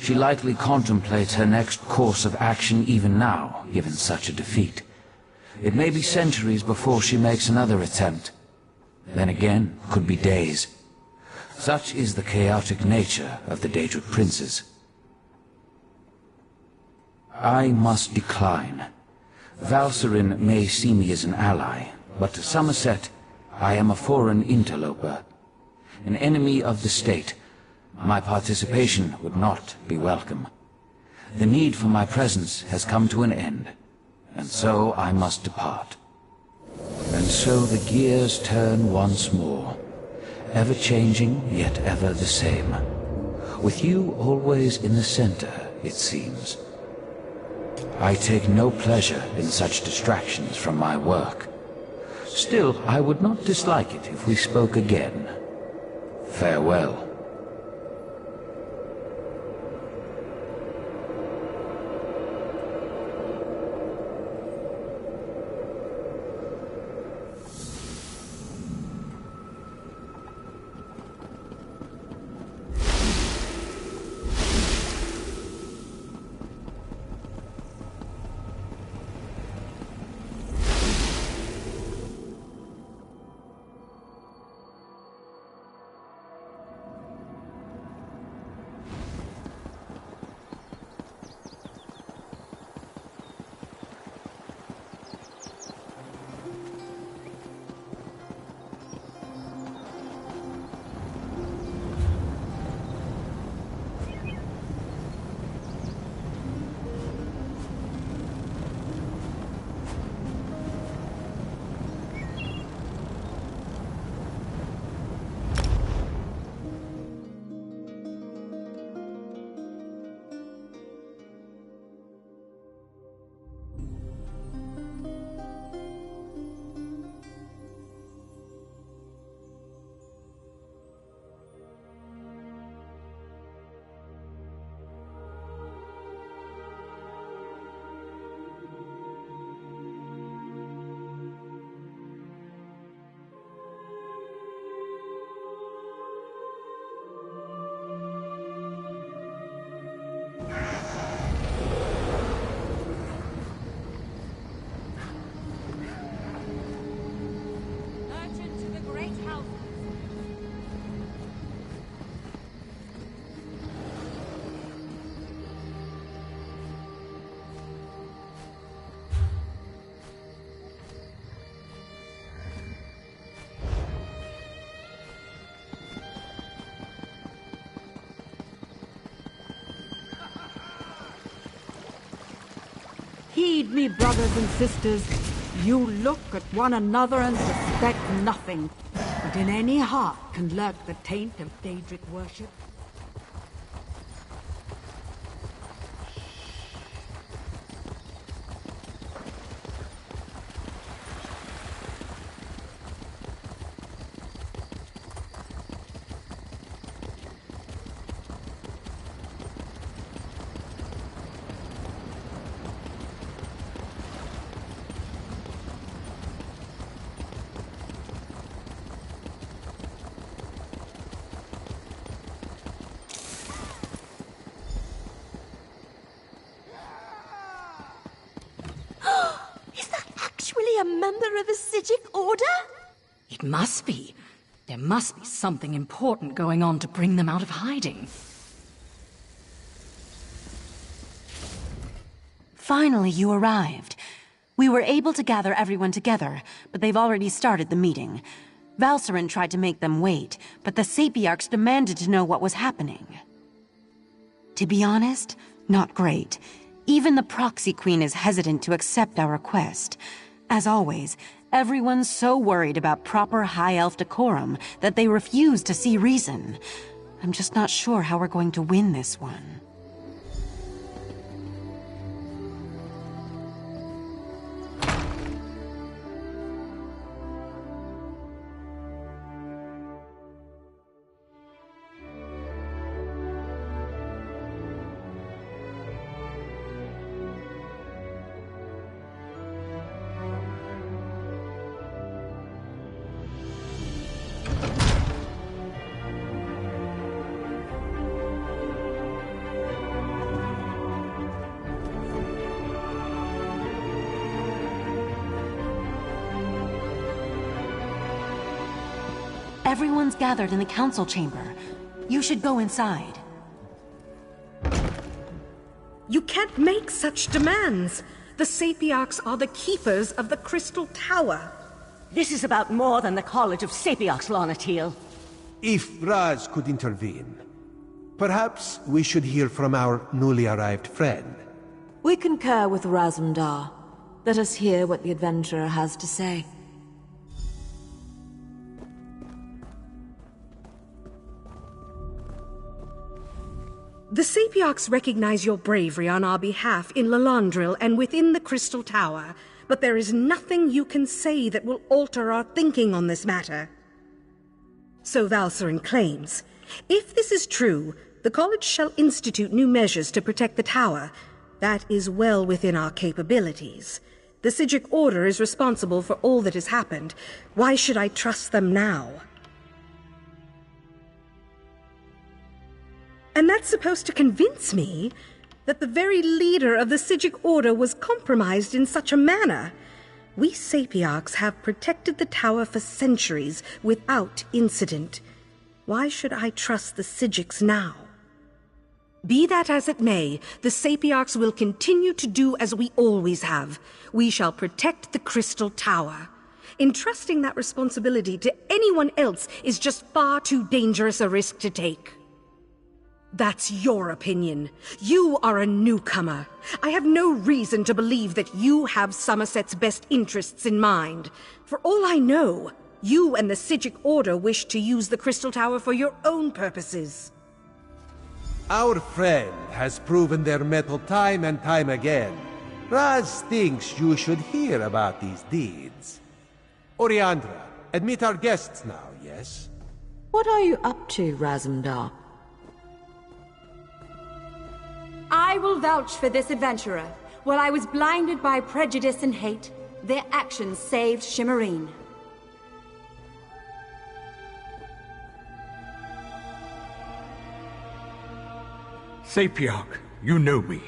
She likely contemplates her next course of action even now, given such a defeat. It may be centuries before she makes another attempt. Then again, could be days. Such is the chaotic nature of the Daedric princes. I must decline. Valserin may see me as an ally, but to Summerset, I am a foreign interloper. An enemy of the state. My participation would not be welcome. The need for my presence has come to an end, and so I must depart. And so the gears turn once more, ever changing, yet ever the same. With you always in the center, it seems. I take no pleasure in such distractions from my work. Still, I would not dislike it if we spoke again. Farewell. Heed me, brothers and sisters. You look at one another and suspect nothing, but in any heart can lurk the taint of Daedric worship. A member of the Psijic Order? It must be. There must be something important going on to bring them out of hiding. Finally, you arrived. We were able to gather everyone together, but they've already started the meeting. Valcerin tried to make them wait, but the Sapiarchs demanded to know what was happening. To be honest, not great. Even the Proxy Queen is hesitant to accept our request. As always, everyone's so worried about proper High Elf decorum that they refuse to see reason. I'm just not sure how we're going to win this one. Everyone's gathered in the council chamber. You should go inside. You can't make such demands. The Sapiarchs are the keepers of the Crystal Tower. This is about more than the College of Sapiarchs, Lanatil. If Raz could intervene, perhaps we should hear from our newly arrived friend. We concur with Razumdar. Let us hear what the adventurer has to say. The Sapiarchs recognize your bravery on our behalf in Lalandril and within the Crystal Tower, but there is nothing you can say that will alter our thinking on this matter. So Valcerin claims. If this is true, the College shall institute new measures to protect the tower. That is well within our capabilities. The Psijic Order is responsible for all that has happened. Why should I trust them now? And that's supposed to convince me that the very leader of the Psijic Order was compromised in such a manner. We Sapiarchs have protected the tower for centuries without incident. Why should I trust the Psijics now? Be that as it may, the Sapiarchs will continue to do as we always have. We shall protect the Crystal Tower. Entrusting that responsibility to anyone else is just far too dangerous a risk to take. That's your opinion. You are a newcomer. I have no reason to believe that you have Summerset's best interests in mind. For all I know, you and the Psijic Order wish to use the Crystal Tower for your own purposes. Our friend has proven their mettle time and time again. Raz thinks you should hear about these deeds. Oriandra, admit our guests now, yes? What are you up to, Razumdar? I will vouch for this adventurer. While I was blinded by prejudice and hate, their actions saved Shimmerine. Sapiarch, you know me.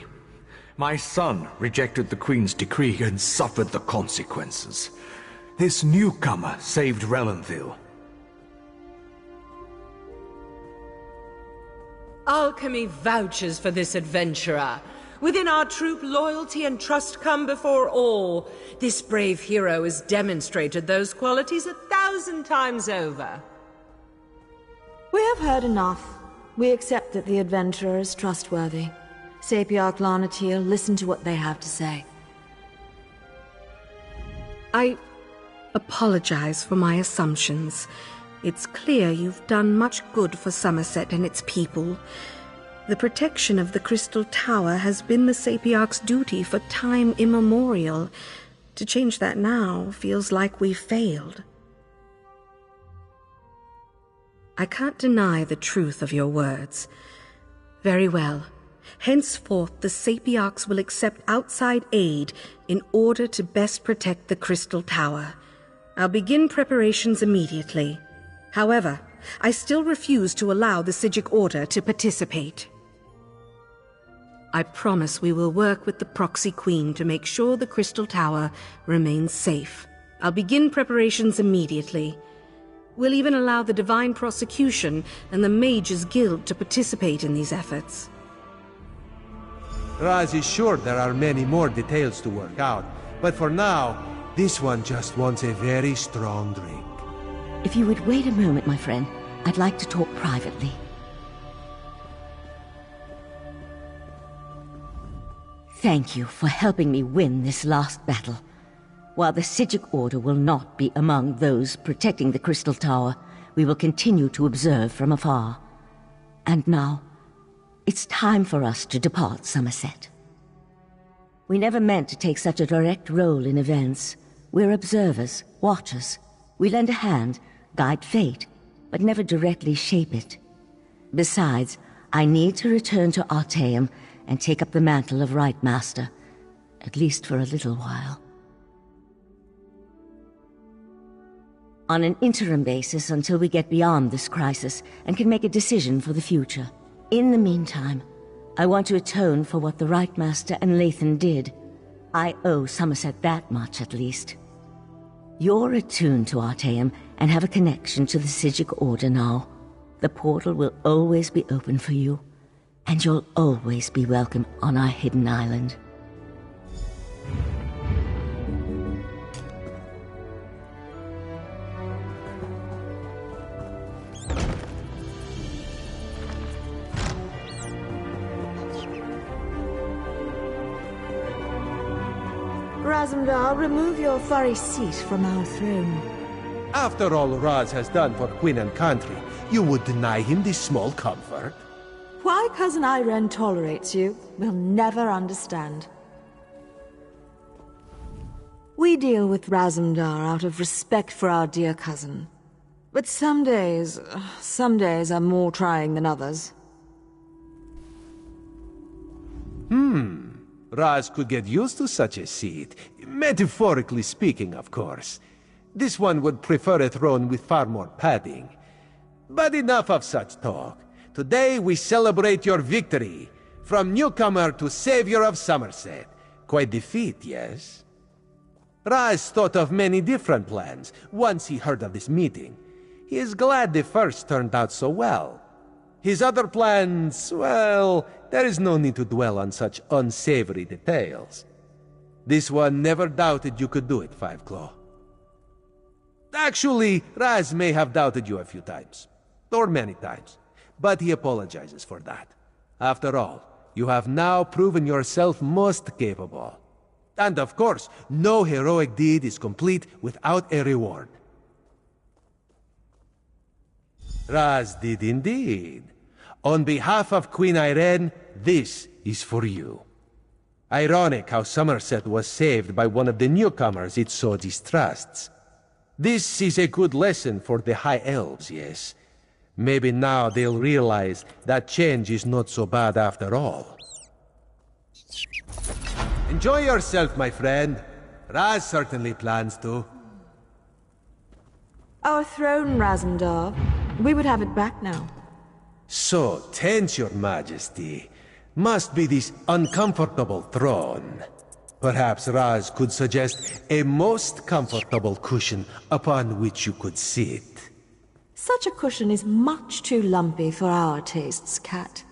My son rejected the Queen's decree and suffered the consequences. This newcomer saved Relenthil. Alchemy vouches for this adventurer. Within our troop, loyalty and trust come before all. This brave hero has demonstrated those qualities 1,000 times over. We have heard enough. We accept that the adventurer is trustworthy. Sapiarch Lanatil, listen to what they have to say. I apologize for my assumptions. It's clear you've done much good for Summerset and its people. The protection of the Crystal Tower has been the Sapiarch's duty for time immemorial. To change that now feels like we've failed. I can't deny the truth of your words. Very well. Henceforth, the Sapiarchs will accept outside aid in order to best protect the Crystal Tower. I'll begin preparations immediately. However, I still refuse to allow the Psijic Order to participate. I promise we will work with the Proxy Queen to make sure the Crystal Tower remains safe. I'll begin preparations immediately. We'll even allow the Divine Prosecution and the Mages Guild to participate in these efforts. Raz is sure there are many more details to work out, but for now, this one just wants a very strong drink. If you would wait a moment, my friend, I'd like to talk privately. Thank you for helping me win this last battle. While the Psijic Order will not be among those protecting the Crystal Tower, we will continue to observe from afar. And now, it's time for us to depart Summerset. We never meant to take such a direct role in events. We're observers, watchers. We lend a hand, guide fate, but never directly shape it. Besides, I need to return to Artaeum and take up the mantle of Right Master, at least for a little while. On an interim basis until we get beyond this crisis and can make a decision for the future. In the meantime, I want to atone for what the Right Master and Lathan did. I owe Summerset that much, at least. You're attuned to Artaeum and have a connection to the Psijic Order now. The portal will always be open for you, and you'll always be welcome on our hidden island. Razumdar, remove your furry seat from our throne. After all Raz has done for Queen and country, you would deny him this small comfort? Why Cousin Irene tolerates you, we'll never understand. We deal with Razumdar out of respect for our dear cousin. But some days are more trying than others. Raz could get used to such a seat. Metaphorically speaking, of course. This one would prefer a throne with far more padding. But enough of such talk. Today we celebrate your victory. From newcomer to savior of Summerset. Quite the feat, yes? Raz thought of many different plans once he heard of this meeting. He is glad the first turned out so well. His other plans, well, there is no need to dwell on such unsavory details. This one never doubted you could do it, Five Claw. Actually, Raz may have doubted you a few times. Or many times. But he apologizes for that. After all, you have now proven yourself most capable. And of course, no heroic deed is complete without a reward. Raz did indeed. On behalf of Queen Irene, this is for you. Ironic how Summerset was saved by one of the newcomers it so distrusts. This is a good lesson for the High Elves, yes. Maybe now they'll realize that change is not so bad after all. Enjoy yourself, my friend. Raz certainly plans to. Our throne, Razumdar. We would have it back now. So tense, Your Majesty. Must be this uncomfortable throne. Perhaps Raz could suggest a most comfortable cushion upon which you could sit. Such a cushion is much too lumpy for our tastes, Cat.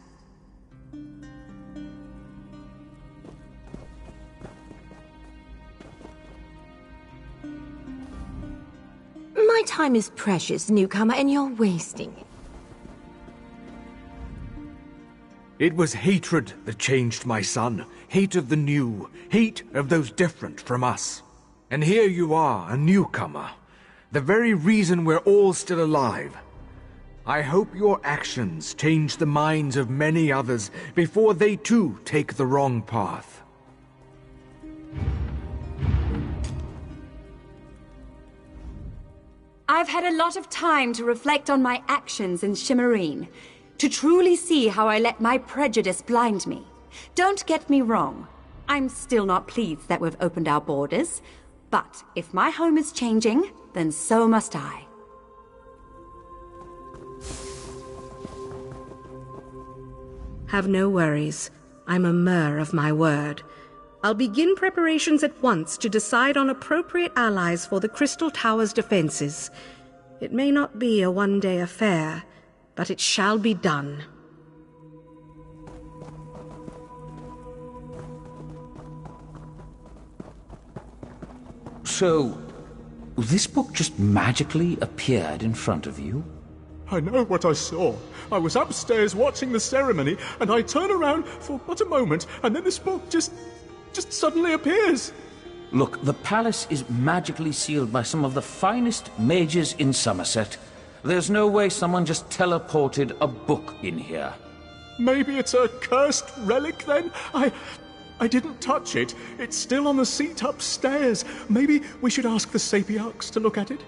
My time is precious, newcomer, and you're wasting it. It was hatred that changed my son. Hate of the new. Hate of those different from us. And here you are, a newcomer. The very reason we're all still alive. I hope your actions change the minds of many others before they too take the wrong path. I've had a lot of time to reflect on my actions in Shimmerine, to truly see how I let my prejudice blind me. Don't get me wrong. I'm still not pleased that we've opened our borders, but if my home is changing, then so must I. Have no worries. I'm a mer of my word. I'll begin preparations at once to decide on appropriate allies for the Crystal Tower's defenses. It may not be a one-day affair, but it shall be done. So, this book just magically appeared in front of you? I know what I saw. I was upstairs watching the ceremony, and I turn around for but a moment, and then this book just suddenly appears. Look, the palace is magically sealed by some of the finest mages in Summerset. There's no way someone just teleported a book in here. Maybe it's a cursed relic, then? I didn't touch it. It's still on the seat upstairs. Maybe we should ask the Sapiarchs to look at it?